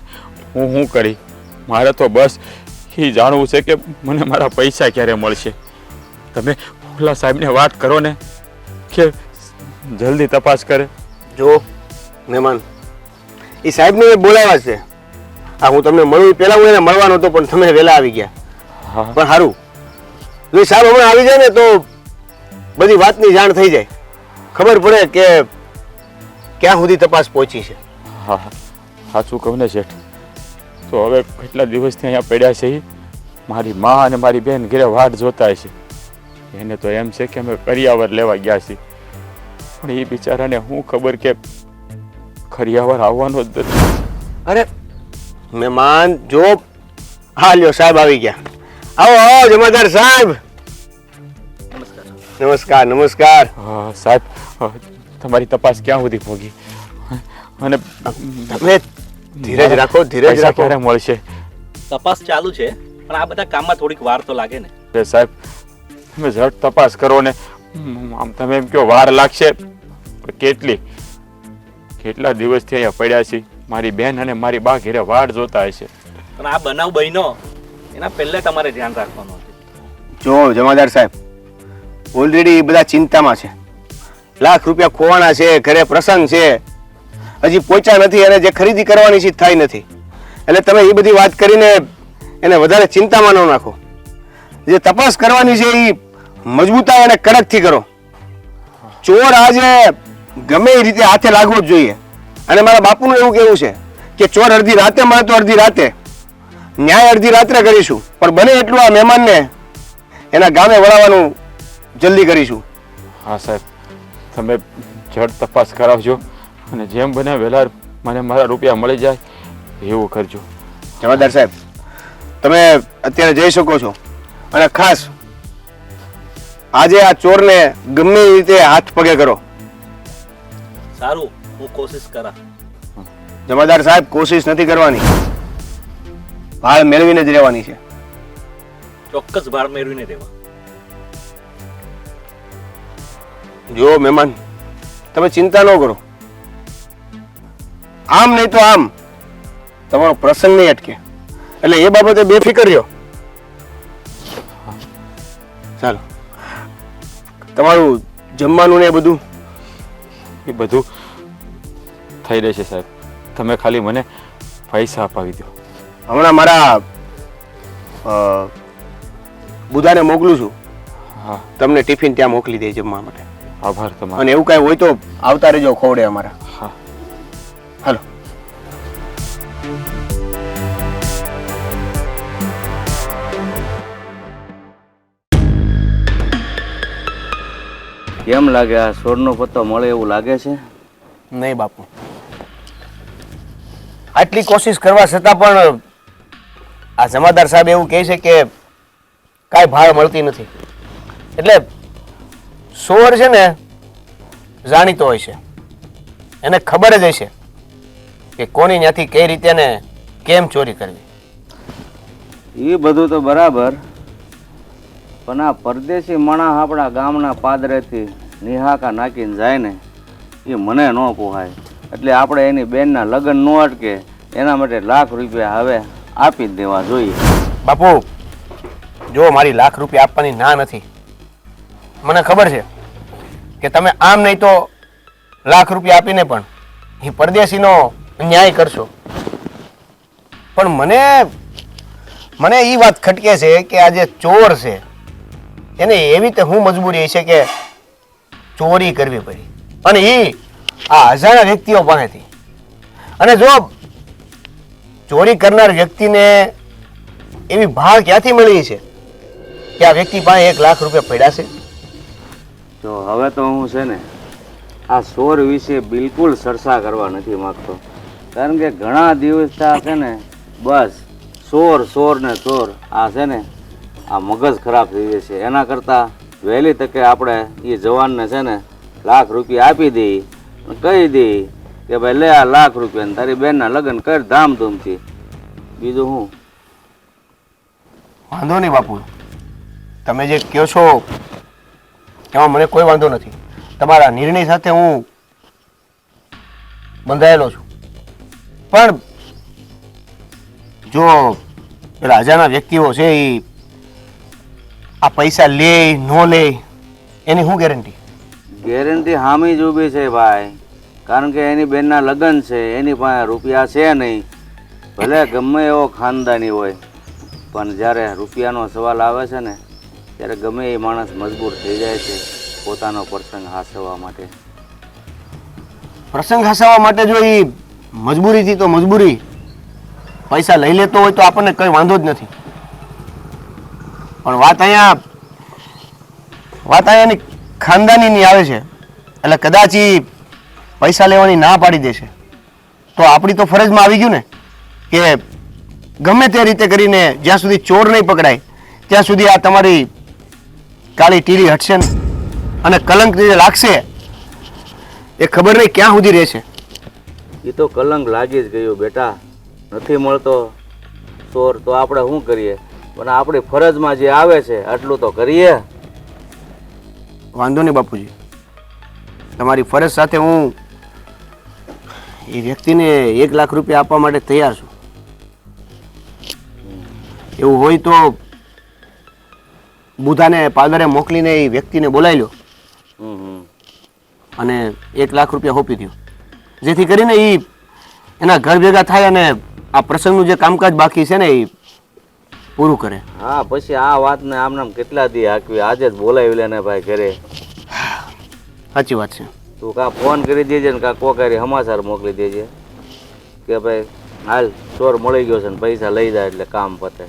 હું શું કરી? મારે તો બસ એ જાણવું છે કે મને મારા પૈસા ક્યારે મળશે. તમે ઓલા સાહેબને વાત કરો ને કે જલ્દી તપાસ કરે. જો મહેમાન, એ સાહેબને મેં બોલાવ્યા છે. હા, હું તમને મળું પહેલા હું એને મળવાનો હતો, પણ તમે વહેલા આવી ગયા. હા પણ સારું, જો એ સાહેબ હમણાં આવી જાય ને તો બધી વાતની જાણ થઈ જાય, ખબર પડે કે ક્યાં સુધી તપાસ પહોંચી છે. હા સાચું કહું ને શેઠ, તો હવે કેટલા દિવસથી અહીંયા પડ્યા છે. મારી મા અને મારી બેન ઘરે વાટ જોતા હશે. એને તો એમ છે કે અમે કરિયાવર લેવા ગયા છીએ, પણ એ બિચારાને શું ખબર કે કરિયાવર આવવાનો જ નથી. અરે મહેમાન, જો હા લ્યો સાહેબ આવી ગયા. આવો આવો જમાદાર સાહેબ. નમસ્કાર નમસ્કાર. સાહેબ, તમારી તપાસ ક્યાં સુધી પહોંચી? અને તમે ધીરજ રાખો, ધીરજ પૈસા રાખો. ક્યારે મળશે? તપાસ ચાલુ છે, પણ આ બધા કામમાં થોડીક વાર તો લાગે ને. અરે સાહેબ, તમે ઝટ તપાસ કરો ને. આમ તમે એમ કહો વાર લાગશે, પણ કેટલા દિવસથી અહીંયા પડ્યા છે. મારી બેન અને મારી બા ઘરે વાટ જોતા હશે. પણ આ બનાવ બન્યો એના પહેલા તમારે ધ્યાન રાખવાનું હતું. જો જમાદાર સાહેબ, ઓલરેડી બધા ચિંતામાં છે. લાખ રૂપિયા ખોવાણા છે, ઘરે પ્રસંગ છે, હજી પહોંચ્યા નથી અને જે ખરીદી કરવાની છે થઈ નથી. એટલે તમે એ બધી વાત કરીને એને વધારે ચિંતામાં ન નાખો. જે તપાસ કરવાની છે એ મજબૂતાઈ અને કડકથી કરો. ચોર આજે ગમે એ રીતે હાથે લાગવો જ જોઈએ. અને મારા બાપુનું એવું કેવું છે કે ચોર અડધી રાતે મળે તો અડધી રાતે, ન્યાય અડધી રાત્રે કરીશું, પણ બને એટલું આ મહેમાનને એના ગામે વળાવવાનું જલ્દી કરીશું. હા સાહેબ, તમે ઝટ તપાસ કરાવજો અને જેમ બને વહેલા મને મારા રૂપિયા મળી જાય એવું કરજો. જમાદાર સાહેબ, તમે અત્યારે જઈ શકો છો. અને ખાસ આજે આ ચોરને ગમે એ રીતે હાથ પગે કરો. સારું, હું કોશિશ કરા. જમાદાર સાહેબ, કોશિશ નથી કરવાની, ભાળ મેળવીને જ રહેવાની છે. ચોક્કસ ભાર મેળવીને દેવા. જો મહેમાન, તમે ચિંતા ન કરો. આમ નહીં તો આમ તમારો પ્રસંગ નહીં અટકે, એટલે એ બાબતે બેફિકર રહ્યો. ચાલો, તમારું જમવાનું ને બધું એ બધું થઈ રહેશે સાહેબ. તમે ખાલી મને પૈસા અપાવી દો. હમણાં મારા બુધાને મોકલું છું. હા, તમને ટિફિન ત્યાં મોકલી દે જમવા માટે. આભાર તમારો. અને એવું કાંઈ હોય તો આવતા રહેજો ખોવડે અમારા. હા, હાલો. કેમ લાગે? આ સોરનો પત્તો મળે એવું લાગે છે? નહીં બાપુ, આટલી કોશિશ કરવા છતાં પણ આ જમાદાર સાહેબ એવું કહે છે કે કાંઈ ભાળ મળતી નથી. એટલે ચોર છે ને જાણીતો હોય છે, એને ખબર જ હશે કે કોની ત્યાંથી કઈ રીતે ને કેમ ચોરી કરવી. એ બધું તો બરાબર, પણ આ પરદેશી માણસ આપણા ગામના પાદરેથી નિહાકા નાખીને જાય ને એ મને ન પોહાય. એટલે આપણે એની બેનના લગ્ન ન અટકે એના માટે લાખ રૂપિયા હવે આપી જ દેવા જોઈએ. બાપુ જો, મારી લાખ રૂપિયા આપવાની ના નથી. મને ખબર છે કે તમે આમ નહીં તો લાખ રૂપિયા આપીને પણ એ પરદેશીનો ન્યાય કરશો, પણ મને એ વાત ખટકે છે કે આ જે ચોર છે એને એવી રીતે હું મજબૂરી છે કે ચોરી કરવી પડી, અને એ આ અજાણ્યા વ્યક્તિઓ પાસેથી. અને જો ચોરી કરનાર વ્યક્તિને એવી ભાળ ક્યાંથી મળી છે કે આ વ્યક્તિ પાસે 1 લાખ રૂપિયા પડ્યા છે? તો હવે તો હું છે ને આ ચોર વિશે બિલકુલ ચર્ચા કરવા નથી માંગતો, કારણ કે ઘણા દિવસ છે ને બસ ચોર ને ચોર આ છે ને આ મગજ ખરાબ થઈ જશે. એના કરતાં વહેલી તકે આપણે એ જવાનને છે ને લાખ રૂપિયા આપી દઈ, કહી દઈ કે ભાઈ લે આ લાખ રૂપિયા તારી બેનના લગ્ન કર ધામધૂમથી. બીજું હું વાંધો નહીં બાપુ, તમે જે કહો છો એમાં મને કોઈ વાંધો નથી. તમારા નિર્ણય સાથે હું બંધાયેલો છું. પણ જો રાજાના વ્યક્તિઓ છે એ આ પૈસા લે ન લે એની શું ગેરંટી? ગેરંટી હામી જ ઊભી છે ભાઈ, કારણ કે એની બેનના લગ્ન છે, એની પાસે રૂપિયા છે નહીં. ભલે ગમે એવો ખાનદાની હોય, પણ જ્યારે રૂપિયાનો સવાલ આવે છે ને ત્યારે ગમે એ માણસ મજબૂર થઈ જાય છે પોતાનો પ્રસંગ હાંસવવા માટે. પ્રસંગ હસાવવા માટે જો એ મજબૂરીથી તો મજબૂરી પૈસા લઈ લેતો હોય તો આપણને કંઈ વાંધો જ નથી. પણ વાત અહીંયાની ખાનદાનીની આવે છે, એટલે કદાચ એ પૈસા લેવાની ના પાડી દેશે તો આપણી તો ફરજમાં આવી ગયું ને કે ગમે તે રીતે કરીને જ્યાં સુધી ચોર નહીં પકડાય ત્યાં સુધી આ તમારી કાળી ટીરી હટશે નહીં, અને કલંક જે લાગશે એ ખબર નહીં ક્યાં સુધી રહેશે. એ તો કલંક લાગી જ ગયું બેટા. નથી મળતો ચોર તો આપણે શું કરીએ, પણ આપણી ફરજમાં જે આવે છે આટલું તો કરીએ. વાંધો નહીં બાપુજી, તમારી ફરજ સાથે હું એ વ્યક્તિને 1 લાખ રૂપિયા આપવા માટે તૈયાર છું. એવું હોય તો બુધાને પાદરે મોકલીને એ વ્યક્તિને બોલાવી લો અને 1 લાખ રૂપિયા સોંપી દો, જેથી કરીને એ એના ઘર ભેગા થાય અને આ પ્રસંગનું જે કામકાજ બાકી છે ને એ પૂરું કરે. હા, પછી આ વાતને આમનામ કેટલા દી હાકવી, આજે જ બોલાવી લે ને ભાઈ ઘરે. સાચી વાત છે. તું કાં ફોન કરી દેજે ને કાં કોકારી સમાચાર મોકલી દેજે કે ભાઈ હાલ ચોર મળી ગયો છે ને પૈસા લઈ જાય એટલે કામ પતે.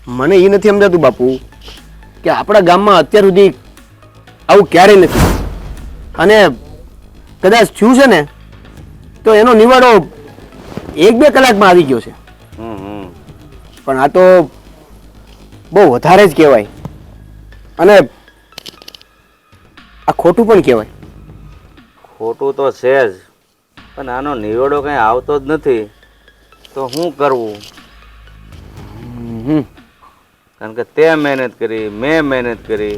મને એ નથી સમજાતું બાપુ કે આપણા ગામમાં અત્યાર સુધી આવું ક્યારેય નથી, અને કદાચ થયું છે ને તો એનો નિવાડો 1-2 કલાકમાં આવી ગયો છે. પણ આ તો બહુ વધારે જ કહેવાય, અને આ ખોટું પણ કહેવાય. ખોટું તો છે જ, પણ આનો નિવેડો કંઈ આવતો જ નથી તો શું કરવું? કારણ કે તે મહેનત કરી, મેં મહેનત કરી,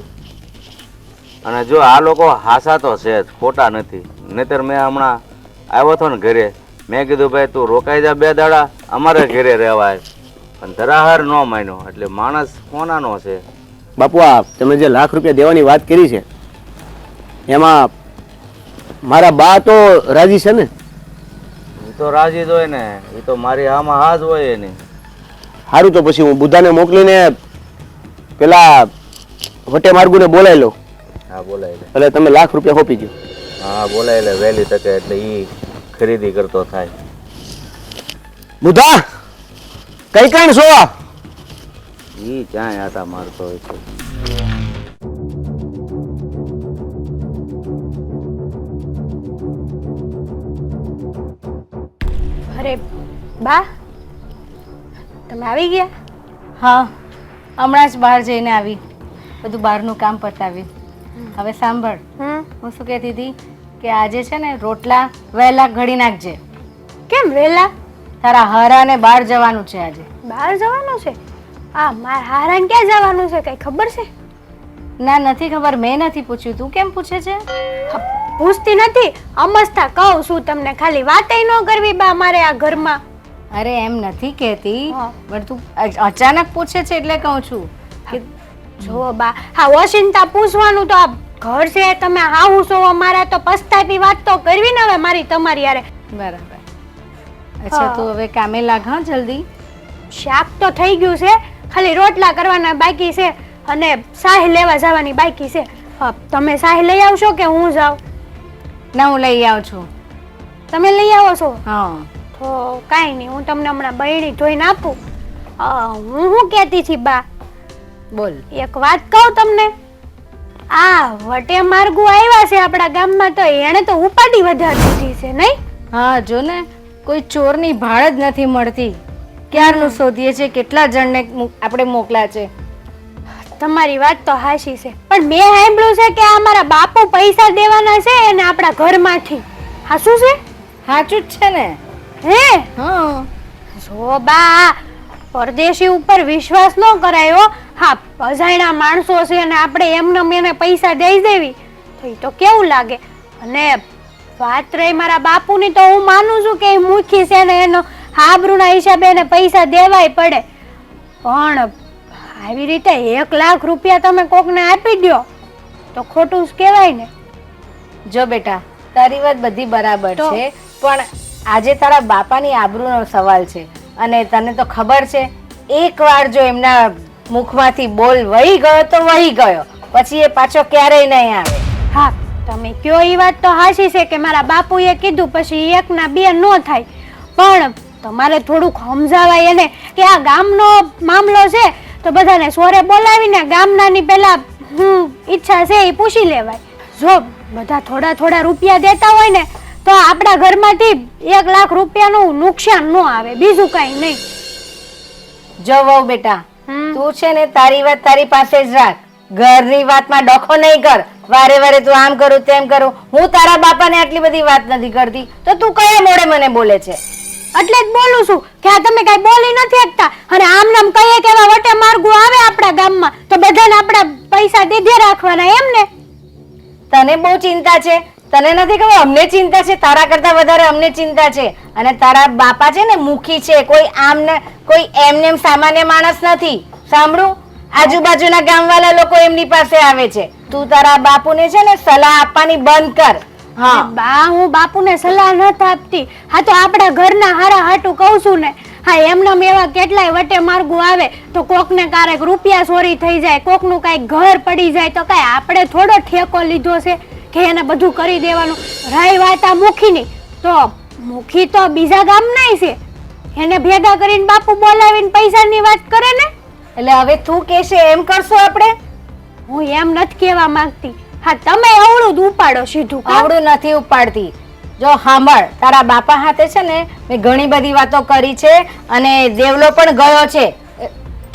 અને જો આ લોકો હાસા તો છે જ, ખોટા નથી. નહીતર મેં હમણાં આવ્યો હતો ને ઘરે, મેં કીધું ભાઈ તું રોકાઈ જા 2 દાડા અમારે ઘરે રહેવાય, પણ ધરાહર ન માન્યો. એટલે માણસ કોનાનો છે? બાપુ આ તમે જે 1 લાખ રૂપિયા દેવાની વાત કરી છે એમાં મારા બા તો રાજી છે ને? એ તો રાજી જ હોય ને, એ તો મારી આમાં હા જ હોય એની. સારું, તો પછી હું બુધાને મોકલીને પેલા વટે માર્ગુને બોલાવી લઉં. હા, બોલાય લે. એટલે તમે 1 લાખ રૂપિયા સોંપી દો. હા, બોલાય લે વહેલી તકે, એટલે એ ખરીદી કરતો થાય. બુધા કઈ કઈ છો? ઈ ક્યાંય આટા મારતો હોય છે. અરે બા, તમે આવી ગયા? હા, હમણાં જ બહાર જઈને આવી, બધું બહારનું કામ પતાવ્યું. હવે સાંભળ, હું શું કહેતી હતી કે આજે છે ને રોટલા વહેલા ઘડી નાખજે. કેમ વહેલા? તારા હારાને બહાર જવાનું છે આજે. બહાર જવાનું છે? આ મારા હારાને ક્યાં જવાનું છે, કઈ ખબર છે? ના, નથી ખબર, મેં નથી પૂછ્યું. તું કેમ પૂછે છે? પૂછતી નથી, અમસ્તા કહું છું તમને, ખાલી વાતે ન કરવી બા મારે આ ઘરમાં. અરે એમ નથી કહેતી, હા. પણ તું અચાનક પૂછે છે એટલે કહું છું કે જો બા, હા ઓશિંતા પૂછવાનું તો આ ઘર છે, તમે આવું છો અમારા, તો પસ્તાતી વાત તો કરવી ને હવે મારી તમારી યારે. બરાબર. અચ્છા, તું હવે કામે લાગ હા જલ્દી. શાક તો થઈ ગયું છે, ખાલી રોટલા કરવાના બાકી છે અને સાહી લેવા જવાની બાકી છે. તમે સાહી લઈ આવશો કે હું જાઉં? ના, હું લઈ આવું છું. તમે લઈ આવો છો? હા. તો કાંઈ નહીં, હું તમને હમણાં બૈણી ધોઈને આપું. હું શું કહેતી હતી બા, બોલ. એક વાત કહું તમને, આ વટે માર્ગુ આવ્યા છે આપણા ગામમાં, તો એણે તો ઉપાડી વધારી દીધી છે નહીં? હા, જો ને, કોઈ ચોરની ભાળ જ નથી મળતી. ક્યારનું શોધીએ છે, કેટલા જણને આપણે મોકલા છે. તમારી વાત તો હાચી છે, પણ મેં સાંભળ્યું છે કે અમારા બાપુ પૈસા દેવાના છે અને આપણા ઘરમાંથી. હાચું છે? સાચું જ છે ને. હે? હા. જો બા, પરદેશી ઉપર વિશ્વાસ ન કરાયો. હા, અજાણ્યા માણસો છે અને આપણે એમને એને પૈસા દઈ દેવી તો એ તો કેવું લાગે. અને વાત રહી મારા બાપુની તો હું માનું છું કે એ મૂર્ખી છે ને એનો આબરૂના હિસાબે એને પૈસા દેવાય પડે, પણ આવી રીતે 1 લાખ રૂપિયા તમે કોકને આપી દ્યો તો ખોટું જ કહેવાય ને. જો બેટા, તારી વાત બધી બરાબર તો? છે, પણ આજે તારા બાપાની આબરૂનો સવાલ છે અને તને તો ખબર છે, એકવાર જો એમના મુખમાંથી બોલ વહી ગયો તો વહી ગયો, પછી એ પાછો ક્યારેય નહીં આવે. હા, તમે કયો એ વાત તો હાચી છે કે મારા બાપુએ કીધું પછી 1 ના 2 નો થાય, પણ તમારે થોડુંક સમજાવાય એને કે આ ગામનો મામલો છે તો બધાને સોરે બોલાવીને ગામનાની પહેલા ઈચ્છા છે એ પૂછી લેવાય. જો બધા થોડા થોડા રૂપિયા દેતા હોય ને તો આપણા ઘરમાંથી 1 લાખ રૂપિયાનું નુકસાન ન આવે, બીજું કઈ નહીં. જો વહુ બેટા, તું છે ને તારી વાત તારી પાસે જ રાખ, ઘરની વાતમાં ડખો નહીં કર. વારે વારે તું આમ કરું તેમ કરું. હું તારા બાપાને આટલી બધી વાત નથી કરતી તો તું કયા મોડે મને બોલે છે? એટલે જ બોલું છું કે આ તમે કઈ બોલી નથી શકતા અને આમ નામ કહીએ કે એવા વટે માર્ગો આવે આપણા ગામમાં તો બધાને આપણા પૈસા દીધે રાખવાના એમ ને. તને બહુ ચિંતા છે, તને નથી ખબર અમને ચિંતા છે, તારા કરતા વધારે અમને ચિંતા છે. અને તારા બાપા છે ને મુખી છે, કોઈ આમ ને કોઈ એમને સામાન્ય માણસ નથી. સાંભળું, આજુબાજુના ગામવાળા લોકો એમની પાસે આવે છે. તું તારા બાપુને છે ને સલાહ આપવાની બંધ કર. હા, બા હું બાપુને સલાહ નથી આપતી, હા તો આપણા ઘરના હારા હાટું કહું છું ને. હા, એમનામ એવા કેટલાય વટે માર્ગો આવે તો કોકને ક્યારેક રૂપિયા ચોરી થઈ જાય, કોકનું કાંઈ ઘર પડી જાય તો કાંઈ આપણે થોડો ઠેકો લીધો છે કે એને બધું કરી દેવાનું. રહી વાત આ મુખીની, તો મુખી તો બીજા ગામનાય છે, એને ભેગા કરીને બાપુ બોલાવીને પૈસાની વાત કરે ને. એટલે હવે તું કહેશે એમ કરશું આપણે? હું એમ નથી કહેવા માંગતી, હા તમે અવળું જ ઉપાડો સીધું. આવડું નથી ઉપાડતી. જો સાંભળ, તારા બાપા હાથે છે ને મેં ઘણી બધી વાતો કરી છે અને દેવલો પણ ગયો છે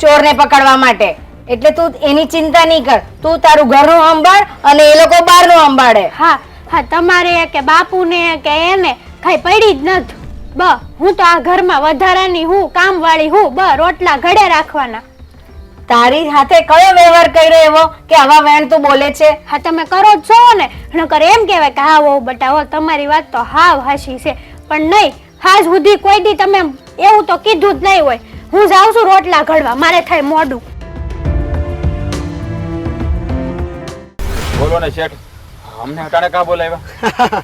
ચોરને પકડવા માટે, એટલે તું એની ચિંતા નહીં કર. તું તારું ઘરનું સંભાળ અને એ લોકો બહારનું સંભાળે. હા હા, તમારે કે બાપુને કે એને કઈ પડી જ નથી. બ હું તો આ ઘરમાં વધારાની હું, કામવાળી હું, બ રોટલા ઘડે રાખવાના. તારી હાથે કયો વ્યવહાર કર્યો એવો કે આવા વેણ તું બોલે છે? હા તમે કરો જ છો ને, નકર એમ કહેવાય કે હા વહુ બટા હો તમારી વાત તો હાવ હાચી છે, પણ નહીં, હાજ સુધી કોઈ દી તમે એવું તો કીધું જ નહીં હોય. હું જાઉં છું રોટલા ઘડવા, મારે થાય મોડું. બોલો ને શેઠ, અમને અટાણે કાં બોલાવ્યા?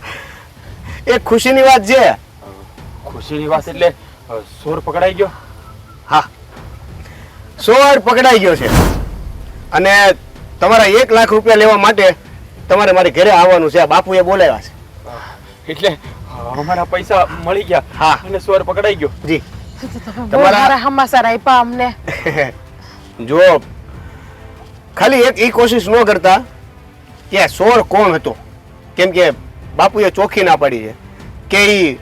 એક ખુશીની વાત છે. ખુશીની વાત એટલે સોર પકડાઈ ગયો? હા, સોર પકડાઈ ગયો છે અને તમારા 1 લાખ રૂપિયા લેવા માટે તમારે મારી ઘરે આવવાનું છે. આ બાપુએ બોલાવ્યા છે. એટલે અમારા પૈસા મળી ગયા? હા. અને સોર પકડાઈ ગયો? જી. તમારા સારા સમાચાર આપ્યા અમને. જો ખાલી એક ઈ કોશિશ ન કરતા કે આ સોર કોણ હતો, કેમ કે બાપુએ ચોખ્ખી ના પાડી છે કે ઈ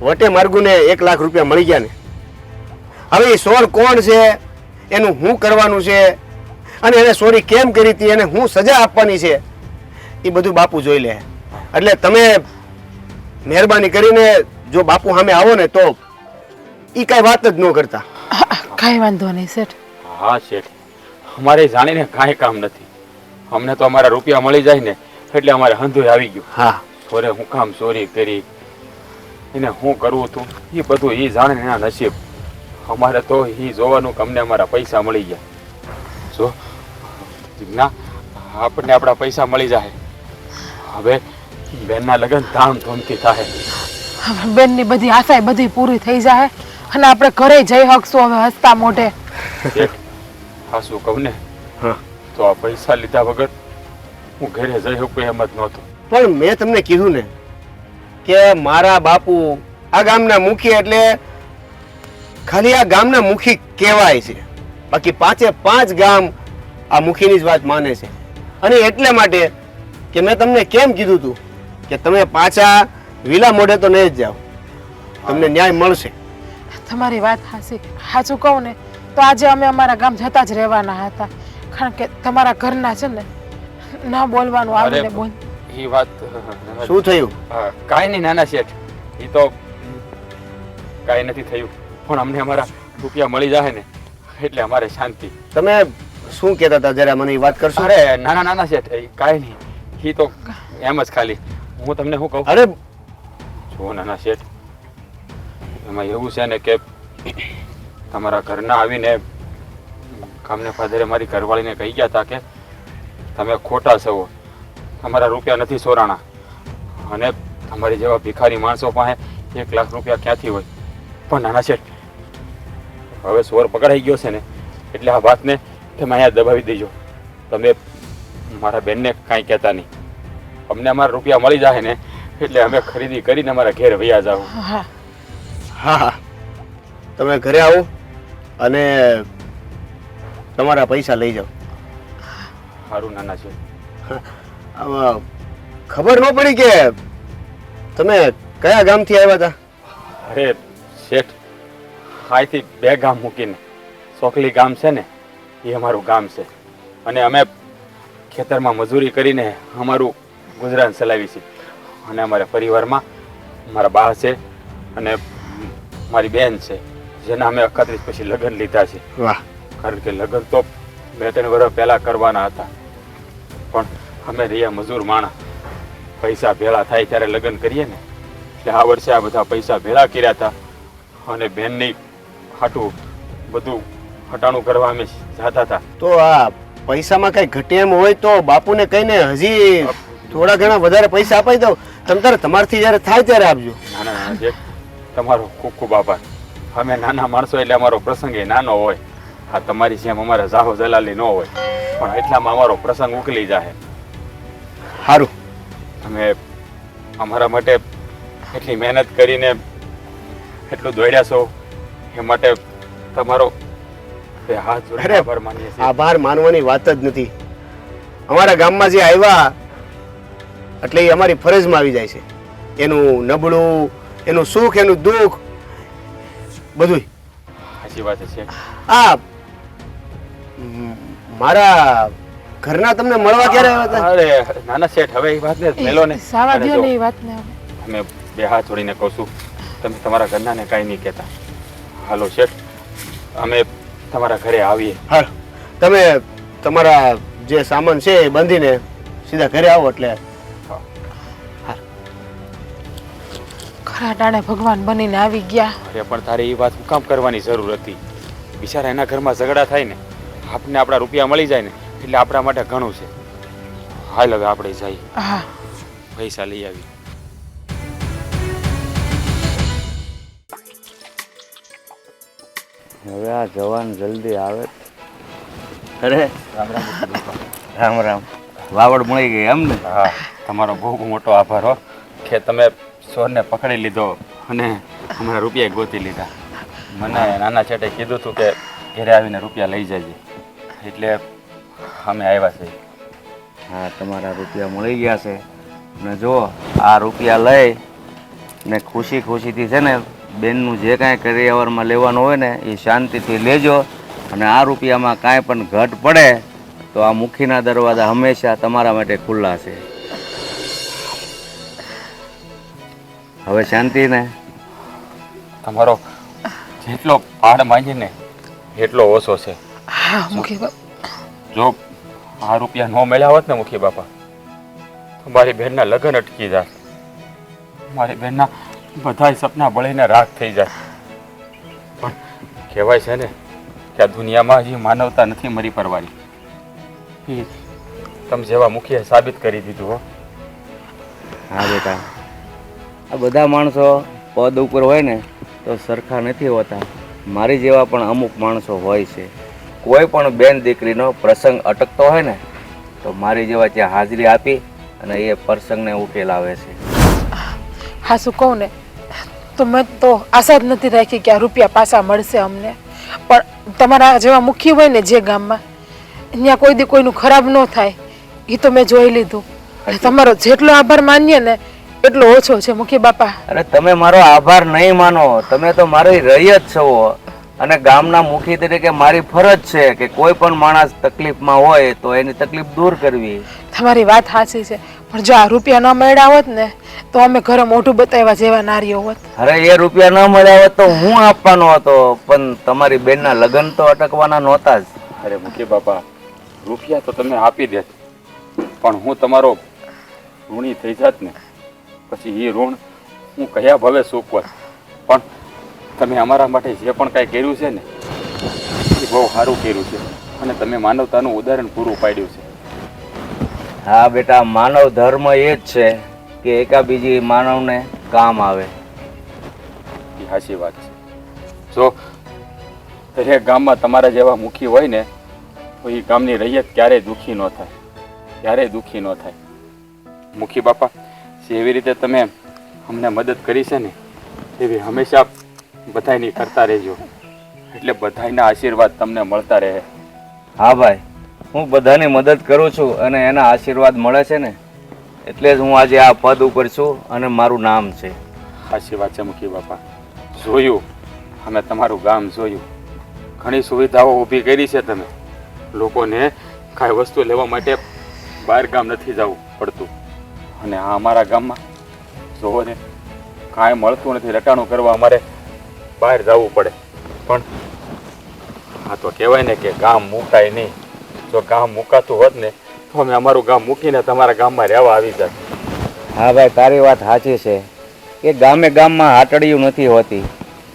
વટે માર્ગુને 1 લાખ રૂપિયા મળી ગયા ને. હવે એ સોર કોણ છે, એનું શું કરવાનું છે અને એને ચોરી કેમ કરી હતી, એને શું સજા આપવાની છે, એ બધું બાપુ જોઈ લે. એટલે તમે મહેરબાની કરીને જો બાપુ સામે આવો ને તો એ કાંઈ વાત જ ન કરતા. કાંઈ વાંધો નહીં શેઠ. હા શેઠ, અમારે જાણીને કાંઈ કામ નથી. અમને તો અમારા રૂપિયા મળી જાય ને એટલે અમારે હંધુય આવી ગયું. હા, સોરે હું કામ ચોરી કરી, એને શું કરવું હતું એ બધું એ જાણે ને એના નસીબ. અમારે તો એ જોવાનું કે અમને અમારા પૈસા મળી ગયા. જો જીજ્ઞા, આપણને આપણા પૈસા મળી જાય. હવે બેનના લગ્ન ધામધૂમથી થાય. હવે બેનની બધી આશાય બધી પૂરી થઈ જાય અને આપણે ઘરે જઈ શકશું હવે હસતા મોઢે. શેઠ, હા શું કહું ને, હા. તો આ પૈસા લીધા વગર હું ઘરે જઈ શકું એમ જ નહોતું. પણ મેં તમને કીધું ને કે મારા બાપુ આ ગામના મુખી, એટલે ખાલી આ ગામના મુખી કહેવાય છે, બાકી 5 ગામ આ મુખીની જ વાત માને છે. અને એટલે માટે કે મેં તમને કેમ કીધું હતું કે તમે પાછા વિલા મોઢે તો નહીં જ જાઓ, તમને ન્યાય મળશે. તમારી વાત સાચું કહું ને તો આજે અમે અમારા ગામ જતા જ રહેવાના હતા, કારણ કે તમારા ઘરના છે ને ના બોલવાનું આવે ને બોલ. એ વાત શું થયું? કાંઈ નહીં નાના શેઠ, એ તો કાંઈ નથી થયું, પણ અમને અમારા રૂપિયા મળી જાય ને એટલે અમારે શાંતિ. તમે શું કહેતા હતા, જરા મને એ વાત કરશો? અરે નાના નાના શેઠ, કાંઈ નહીં, એ તો એમ જ ખાલી હું તમને શું કહું? અરે જુઓ નાના શેઠ, એમાં એવું છે ને કે તમારા ઘરના આવીને ગામને ફાધરે મારી ઘરવાળીને કહી ગયા હતા કે તમે ખોટા છો, તમારા રૂપિયા નથી સોરાણા, અને તમારી જેવા ભિખારી માણસો પાસે 1 લાખ રૂપિયા ક્યાંથી હોય? પણ નાના શેઠ, હવે સોર પકડાઈ ગયો છે ને, એટલે આ વાતને તમે અહીંયા દબાવી દેજો. તમે મારા બેનને કાંઈ કહેતા નહીં. અમને અમારા રૂપિયા મળી જાય ને એટલે અમે ખરીદી કરીને અમારા ઘેર વયા જાવ. હા હા હા, તમે ઘરે આવો અને તમારા પૈસા લઈ જાઓ. સારું નાના છે. આમાં ખબર ન પડી કે તમે કયા ગામથી આવ્યા હતા? અરે શેઠ, અહીંથી 2 ગામ મૂકીને સોકલી ગામ છે ને, એ અમારું ગામ છે, અને અમે ખેતરમાં મજૂરી કરીને અમારું ગુજરાન ચલાવી છે. અને અમારા પરિવારમાં મારા બા છે અને મારી બેન છે, જેના અમે 31 પછી લગ્ન લીધા છે. વાહ, કારણ કે લગ્ન તો 2-3 વર્ષ પહેલા કરવાના હતા, પણ અમે રહ્યા મજૂર માણા, પૈસા ભેળા થાય ત્યારે લગ્ન કરીએ ને, એટલે આ વર્ષે આ બધા પૈસા ભેળા કર્યા હતા અને બેનની હાટું બધું હટાણું કરવા અમે જતા હતા. તો આ પૈસામાં કઈ ઘટે એમ હોય તો બાપુને કહીને હજી થોડા ઘણા વધારે પૈસા અપાઈ દઉં. તમ તારે તમારથી જ્યારે થાય ત્યારે આપજો. નાના નાના જે તમારો ખૂબ ખૂબ આભાર. અમે નાના માણસો એટલે અમારો પ્રસંગ એ નાનો હોય. આ તમારી જેમ અમારા જાહો જલાલી ન હોય, પણ એટલામાં અમારો પ્રસંગ ઉકલી જાય. સારું, તમે અમારા માટે એટલી મહેનત કરીને એટલું દોડ્યા છો, એ માટે તમારો 2 હાથ જોડીને અરે, આભાર માનીએ છીએ. આભાર માનવાની વાત જ નથી. અમારા ગામમાં જે આવ્યા એટલે એ અમારી ફરજમાં આવી જાય છે. એનું નબળું, એનું સુખ, એનું દુઃખ બધું. સાચી વાત છે. આ મારા ઘરના તમને મળવા ક્યારે આવ્યા હતા? અરે નાના શેઠ, હવે એ વાત ને મેલો ને. સાવા અને દ્યો જો, ને એ વાતને હવે. અમે 2 હાથ જોડીને કહું છું, તમે તમારા ઘરના ને કાંઈ નહીં કહેતા. હાલો શેઠ, અમે તમારા ઘરે આવીએ. હા, તમે તમારા જે સામાન છે એ બાંધીને સીધા ઘરે આવો એટલે. ખરા ટાણે ભગવાન બનીને આવી ગયા. અરે પણ તારે એ વાત હું કામ કરવાની જરૂર હતી? બિચારા એના ઘરમાં ઝઘડા થાય ને, આપને આપણા રૂપિયા મળી જાય ને, એટલે આપણા માટે ઘણું છે. હાલ હવે આપણે જઈએ, હા, પૈસા લઈ આવી. હવે આ જવાન જલ્દી આવે. અરે રામ રામ, વાવડ મળી ગઈ એમ ને? હા, તમારો બહુ મોટો આભાર હો, કે તમે ચોરને પકડી લીધો અને અમારા રૂપિયા ગોતી લીધા. મને નાના છેટે કીધું હતું કે ઘરે આવીને રૂપિયા લઈ જજે, એટલે અમે આવ્યા છીએ. હા, તમારા રૂપિયા મળી ગયા છે ને જો આ રૂપિયા લઈ ને ખુશી ખુશીથી છે ને બેનનું જે કાંઈ કરિયાવરમાં લેવાનું હોય ને એ શાંતિથી લેજો. અને આ રૂપિયામાં કાંઈ પણ ઘટ પડે તો આ મુખીના દરવાજા હંમેશા તમારા માટે ખુલ્લા છે. હવે શાંતિ ને? તમારો જેટલો પાડ માંગે ને એટલો ઓછો છે. હા મુખી બાપા. જો આ રૂપિયા ન મળ્યા હોત ને મુખી બાપા, તો મારી બહેનના લગ્ન અટકી જાય, મારી બહેનના બધા સપના બળીને રાખ થઈ જાય. પણ કહેવાય છે ને કે આ દુનિયામાં હજી માનવતા નથી મરી પરવાની. એ તમે જેવા મુખીએ સાબિત કરી દીધું હો. હા બેટા, આ બધા માણસો પદ ઉપર હોય ને તો સરખા નથી હોતા. મારી જેવા પણ અમુક માણસો હોય છે. કોઈ પણ બેન દીકરીનો પ્રસંગ અટકતો હોય ને તો મારી જેવા ત્યાં હાજરી આપી અને એ પ્રસંગને ઉકેલ આવે છે. હા શું કહું ને, તો મેં તો આશા જ નથી રાખી કે આ રૂપિયા પાછા મળશે અમને. પણ તમારા જેવા મુખી હોય ને જે ગામમાં, ત્યાં કોઈ દી કોઈનું ખરાબ ન થાય એ તો મેં જોઈ લીધું. અને તમારો જેટલો આભાર માનીએ ને એટલો ઓછો છે મુખી બાપા. અરે તમે મારો આભાર નહીં માનો, તમે તો મારી રહી જ છો. અને ગામના મુખી તરીકે મારી ફરજ છે કે કોઈ પણ માણસ તકલીફમાં હોય તો એની તકલીફ દૂર કરવી. તમારી વાત સાચી છે, પણ જો આ રૂપિયા ન મળ્યા હોત ને તો અમે ઘરે મોઢું બતાવ્યા જેવા નારીઓ હોત. અરે એ રૂપિયા ન મળ્યા હોત તો હું આપવાનો હતો, પણ તમારી બેનના લગ્ન તો અટકવાના નહોતા જ. અરે મુખી બાપા, રૂપિયા તો તમે આપી દેત, પણ હું તમારો ઋણી થઈ જાત ને પછી એ ઋણ હું કયા ભવે ચૂકવત. પણ તમે અમારા માટે જે પણ કાંઈ કર્યું છે ને એ બહુ સારું કર્યું છે અને તમે માનવતાનું ઉદાહરણ પૂરું પાડ્યું છે. હા બેટા, માનવ ધર્મ એ જ છે કે એકાબીજી માનવને કામ આવે. એ સાચી વાત છે. જો દરેક ગામમાં તમારા જેવા મુખી હોય ને તો એ ગામની રૈયત ક્યારેય દુઃખી ન થાય, ક્યારેય દુઃખી ન થાય. મુખી બાપા, જેવી રીતે તમે અમને મદદ કરી છે ને એવી હંમેશા બધાયની કરતા રહેજો, એટલે બધાયના આશીર્વાદ તમને મળતા રહે. હા ભાઈ, હું બધાની મદદ કરું છું અને એના આશીર્વાદ મળે છે ને એટલે જ હું આજે આ પદ ઉપર છું અને મારું નામ છે. સાચી વાત છે મુખી બાપા. જોયું, અમે તમારું ગામ જોયું, ઘણી સુવિધાઓ ઊભી કરી છે તમે. લોકોને કાંઈ વસ્તુ લેવા માટે બહાર ગામ નથી જવું પડતું અને આ અમારા ગામમાં જોવો ને કાંઈ મળતું નથી, રટાણું કરવા અમારે બહાર જવું પડે. પણ આ તો કહેવાય ને કે ગામ મુકાય નહીં. જો ગામ મુકાતું હોત ને તો અમે અમારું ગામ મૂકીને તમારા ગામમાં રહેવા આવી જાત. હા ભાઈ, તારી વાત સાચી છે કે ગામે ગામમાં હાટડીયું નથી હોતી.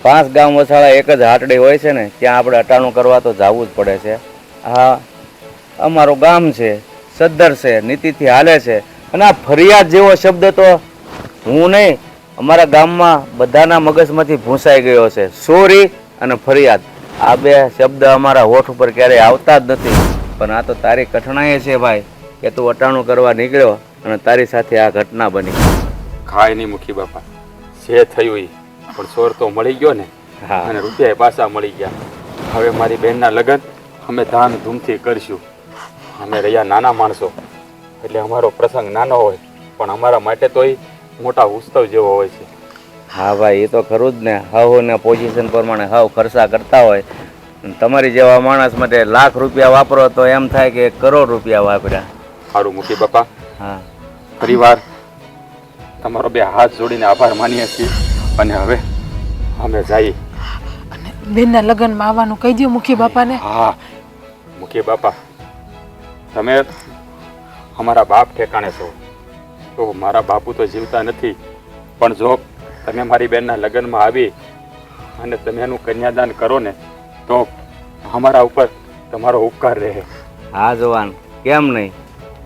5 ગામ વસાળા એક જ હાટડી હોય છે ને ત્યાં આપણે અટાણું કરવા તો જવું જ પડે છે. હા, અમારું ગામ છે, સદ્ધર છે, નીતિથી હાલે છે. અને આ ફરિયાદ જેવો શબ્દ તો હું નહીં, અમારા ગામમાં બધાના મગજમાંથી ભૂંસાઈ ગયો છે. ચોરી અને ફરિયાદ આ 2 શબ્દ અમારા હોઠ ઉપર ક્યારેય આવતા જ નથી. પણ આ તો તારી કઠણાઈ છે ભાઈ કે તું અટાણું કરવા નીકળ્યો અને તારી સાથે આ ઘટના બની. કાંઈ નહીં મુખી બાપા, જે થયું એ પણ ચોર તો મળી ગયો ને હા, અને રૂપિયા પાછા મળી ગયા. હવે મારી બહેનના લગ્ન અમે ધામધૂમથી કરશું. અમે રહ્યા નાના માણસો એટલે અમારો પ્રસંગ નાનો હોય પણ અમારા માટે તો એ મોટા ઉત્સવ જેવો હોય છે. હા ભાઈ, એ તો ખરું જ ને. હાવ ને પોઝિશન પ્રમાણે હાવ ખર્ચા કરતા હોય. તમારી જેવા માણસ માટે લાખ રૂપિયા વાપરો તો એમ થાય કે 1 કરોડ રૂપિયા વાપર્યા. સારું મુખી બાપા, હા, ફરીવાર તમારો 2 હાથ જોડીને આભાર માનીએ છીએ અને હવે અમે જઈએ. અને બેનના લગ્નમાં આવવાનું કહી દો મુખી બાપાને. હા મુખી બાપા, તમે અમારા બાપ ઠેકાણે છો તો મારા બાપુ તો જીવતા નથી, પણ જો તમે મારી બહેનના લગ્નમાં આવી અને તમે એનું કન્યાદાન કરો ને તો અમારા ઉપર તમારો ઉપકાર રહે. હા જવાન, કેમ નહીં,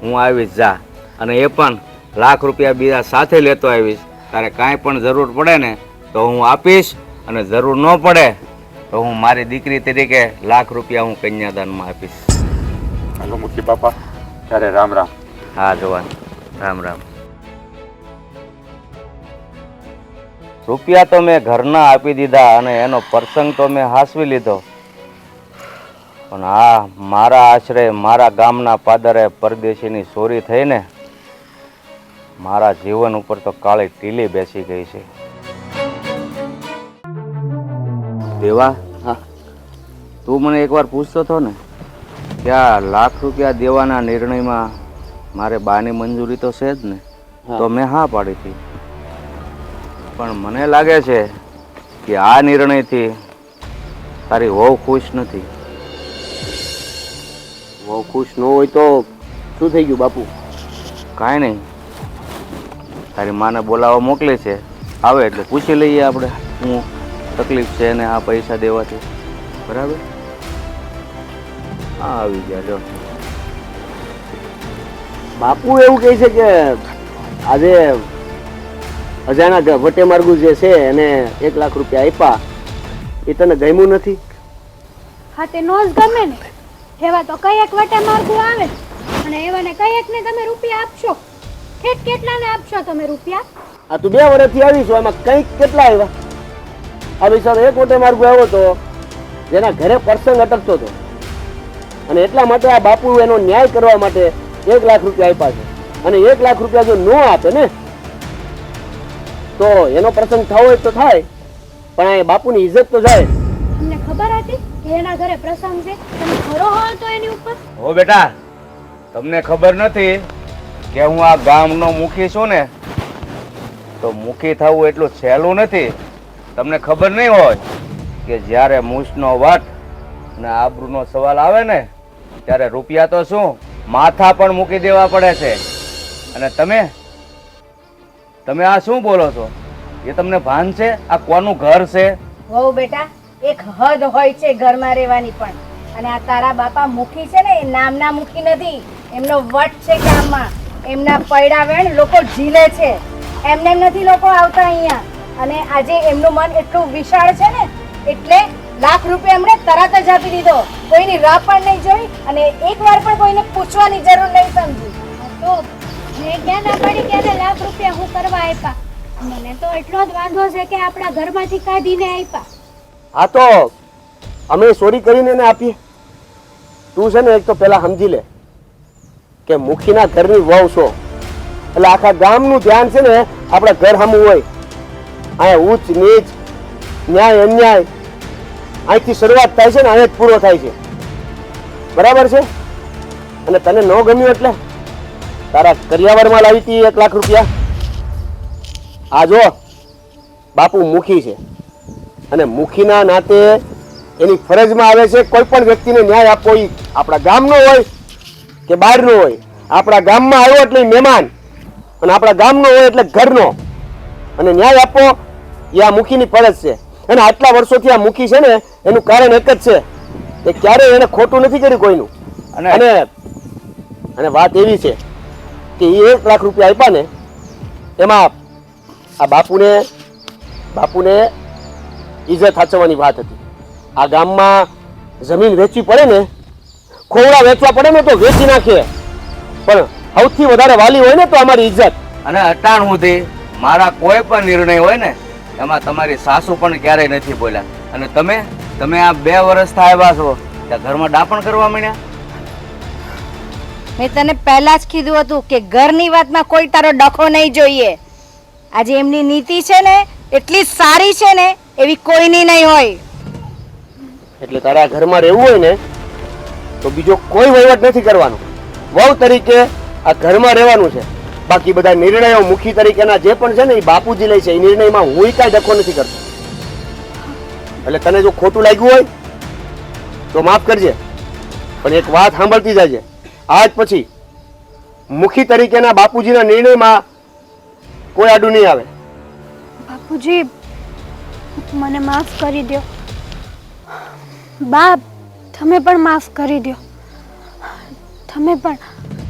હું આવીશ. જા, અને એ પણ લાખ રૂપિયા બીજા સાથે લેતો આવીશ. તારે કાંઈ પણ જરૂર પડે ને તો હું આપીશ અને જરૂર ન પડે તો હું મારી દીકરી તરીકે લાખ રૂપિયા હું કન્યાદાનમાં આપીશ. હાલો મુખી બાપા, ત્યારે રામ રામ. હા જવાન, રામ રામ. રૂપિયા તો મેં ઘરના આપી દીધા અને એનો પ્રસંગ તો મેં હાંસવી લીધો, પણ આ મારા આશરે મારા ગામના પાદરે પરદેશીની ચોરી થઈને મારા જીવન ઉપર તો કાળી ટીલી બેસી ગઈ છે. દેવા, હા. તું મને એકવાર પૂછતો હતો ને કે આ લાખ રૂપિયા દેવાના નિર્ણયમાં મારે બાની મંજૂરી તો છે જ ને? તો મેં હા પાડી હતી. પણ મને લાગે છે કે આ નિર્ણયથી તારી વહુ ખુશ નથી. બહુ ખુશ ન હોય તો શું થઈ ગયું બાપુ? કાંઈ નહીં, તારી માને બોલાવવા મોકલી છે, આવે એટલે પૂછી લઈએ આપણે હું તકલીફ છે ને આ પૈસા દેવાથી. બરાબર? હા, આવી ગયા. જો બાપુ એવું કહે છે કે આજે અજાણા વટે માર્ગુ જે છે એને 1 લાખ રૂપિયા આપ્યા, એ તને ગમ્યું નથી? હા, તે નો જ ગમે ને. એવા તો કયેક વટે માર્ગું આવે અને એવાને કયેક ને તમે રૂપિયા આપશો. કેટલાને આપશો તમે રૂપિયા? આ તું 2 વર્ષથી આવી છો, એમાં કંઈક કેટલા આવ્યા? આ બિચારો 1 વટે માર્ગુ આવ્યો તો જેના ઘરે પ્રસંગ અટકતો હતો અને એટલા માટે આ બાપુ એનો ન્યાય કરવા માટે 1 લાખ રૂપિયા આપ્યા છે. અને 1 લાખ રૂપિયા જો ન આપે ને તો એનો પ્રસંગ થવો હોય તો થાય, પણ આ બાપુની ઇજ્જત તો જાય. તમને ખબર હતી કે એના ઘરે પ્રસંગ છે? તમે ખરો હો તો એની ઉપર? હો બેટા, તમને ખબર નથી કે હું આ ગામનો મુખી છું ને? તો મુખી થવું એટલું સહેલું નથી. તમને ખબર નહીં હોય કે જ્યારે મૂછનો વટ અને આબરૂનો સવાલ આવે ને ત્યારે રૂપિયા તો શું માથા પણ મૂકી દેવા પડે છે. અને તમે તમે આ શું બોલો છો? એ તમને ભાન છે આ કોનું ઘર છે? વહુ બેટા, એક હદ હોય છે ઘરમાં રહેવાની પણ. અને આ તારા બાપા મુખી છે ને, એ નામના મુખી નથી, એમનો વટ છે ગામમાં. એમના પૈડા વેણ લોકો ઝીલે છે. એમને એમ નથી લોકો આવતા અહીંયા. અને આજે એમનું મન એટલું વિશાળ છે ને, એટલે લાખ રૂપિયા એમણે તરત જ આપી દીધો. કોઈની રાહ પણ નહીં જોઈ અને એકવાર પણ કોઈને પૂછવાની જરૂર નહીં સમજી. તો મેં ક્યાં ના પાડી કે એને લાખ રૂપિયા હું કરવા આપ્યા? મને તો એટલો જ વાંધો છે કે આપણા ઘરમાંથી કાઢીને આપ્યા. આ તો અમે ચોરી કરીને એને આપીએ. તું છે ને એક તો પેલા સમજી લે કે મુખીના ઘરની વહુ છો એટલે આખા ગામનું ધ્યાન છે ને આપણા ઘર સામું હોય. અહીંયા ઉચ્ચ નીચ, ન્યાય અન્યાય અહીંથી શરૂઆત થાય છે ને અહીંયા જ પૂરો થાય છે. બરાબર છે? અને તને ન ગમ્યું એટલે તારા કરિયાવરમાં લાવી હતી 1 લાખ રૂપિયા. આ જો બાપુ મુખી છે અને મુખીના નાતે એની ફરજમાં આવે છે કોઈ પણ વ્યક્તિને ન્યાય આપવો. ઈ આપણા ગામનો હોય કે બહારનો હોય. આપણા ગામમાં આવ્યો એટલે ઈ મહેમાન અને આપણા ગામનો હોય એટલે ઘરનો. અને ન્યાય આપવો એ આ મુખીની ફરજ છે. અને આટલા વર્ષોથી આ મુખી છે ને એનું કારણ એક જ છે કે ક્યારેય એને ખોટું નથી કર્યું કોઈનું. અને અને વાત એવી છે કે એ 1 લાખ રૂપિયા આપ્યા ને એમાં આ બાપુને ઇજ્જત સાચવવાની વાત હતી. આ ગામમાં જમીન વેચવી પડે ને, ખોવડા વેચવા પડે ને તો વેચી નાખીએ, પણ સૌથી વધારે વાલી હોય ને તો અમારી ઇજ્જત. અને અટાણ સુધી મારા કોઈ પણ નિર્ણય હોય ને એમાં તમારી સાસુ પણ ક્યારેય નથી બોલ્યા. અને તમે આ 2 વર્ષથી આવ્યા છો ત્યાં ઘરમાં ડાપણ કરવા માંડ્યા. મેં તને પહેલા જ કીધું હતું કે ઘરની વાતમાં કોઈ તારો ડખો નહીં જોઈએ. આજે એમની નીતિ છે ને એટલી સારી છે ને એવી કોઈની નહીં હોય. એટલે તારે આ ઘરમાં રહેવું હોય ને તો બીજો કોઈ વહીવટ નથી કરવાનો. વહુ તરીકે આ ઘરમાં રહેવાનું છે. બાકી બધા નિર્ણયો મુખી તરીકેના જે પણ છે ને એ બાપુજી લે છે. એ નિર્ણયમાં હું કાંઈ ડખો નથી કરતો. એટલે તને જો ખોટું લાગ્યું હોય તો માફ કરજે, પણ એક વાત સાંભળતી જાજે. આજ પછી મુખી તરીકેના બાપુજીના નિર્ણયમાં કોઈ આડું નહીં આવે. બાપુજી મને માફ કરી દો. બાપ તમે પણ માફ કરી દો. તમે પણ,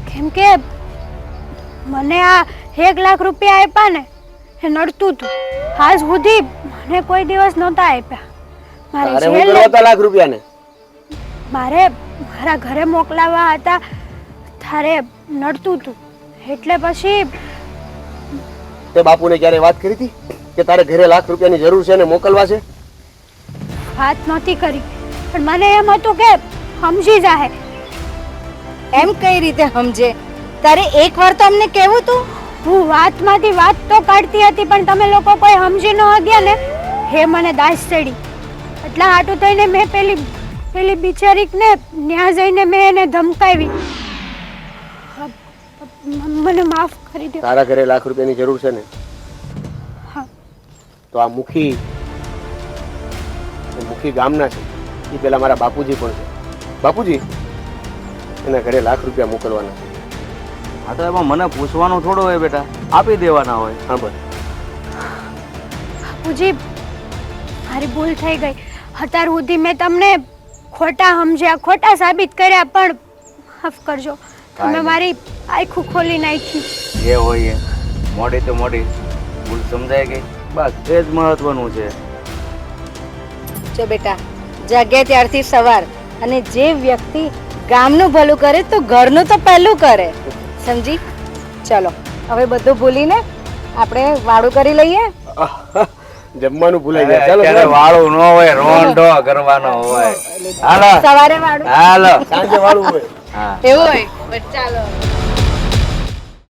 કેમ કે મને આ 1 લાખ રૂપિયા આપ્યા ને એ નડતું હતું. આજ સુધી મને કોઈ દિવસ નહોતા આપ્યા. તારે હું કરવા હતા લાખ રૂપિયાને? મારે મારા ઘરે મોકલાવા હતા તારે નડતું હતું એટલે પછી. તે બાપુને ક્યારે વાત કરી હતી કે તારે ઘરે લાખ રૂપિયાની જરૂર છે ને મોકલવા છે? વાત નહોતી કરી, પણ મને એમ હતું કે સમજી જાહે. એમ કઈ રીતે સમજે? તારે એકવાર તો અમને કહેવું તું. હું વાતમાંથી વાત તો કાઢતી હતી પણ તમે લોકો કોઈ સમજી ન ગયા ને, હે મને દાસ ચડી. એટલા હાટું થઈને મેં પેલી બિચારીને ન્યા જઈને મેં એને ધમકાવી. મને માફ કરી દો. તારા ઘરે લાખ રૂપિયાની જરૂર છે ને? હા. તો આ મુખી ગામના છે. એ પેલા મારા બાપુજી પણ છે. બાપુજી એના ઘરે લાખ રૂપિયા મોકલવાના છે. હા તો એમાં મને પૂછવાનું થોડું હોય બેટા, આપી દેવાના હોય. હા બસ. બાપુજી મારી ભૂલ થઈ ગઈ. અત્યાર સુધી મેં તમને ખોટા સમજ્યા, ખોટા સાબિત કર્યા, પણ માફ કરજો. તમે મારી આંખો ખોલી નાખી. જે હોય એ મોડી તો મોડી ભૂલ સમજાય ગઈ, બસ એ જ મહત્વનું છે. જો બેટા, જાગ્યા ત્યારથી સવાર, અને જે વ્યક્તિ ગામનું ભલું કરે તો ઘરનું તો પહેલું કરે. સમજી? ચલો હવે બધું ભૂલીને આપણે વાળું કરી લઈએ. જમવાનું ભૂલાઈ જાય. ચાલો અત્યારે વાળું ન હોય, રોંઢો કરવાનો હોય. હાલો સવારે વાળું, હાલો સાંજે વાળું હોય. હા એવું હોય. ચાલો.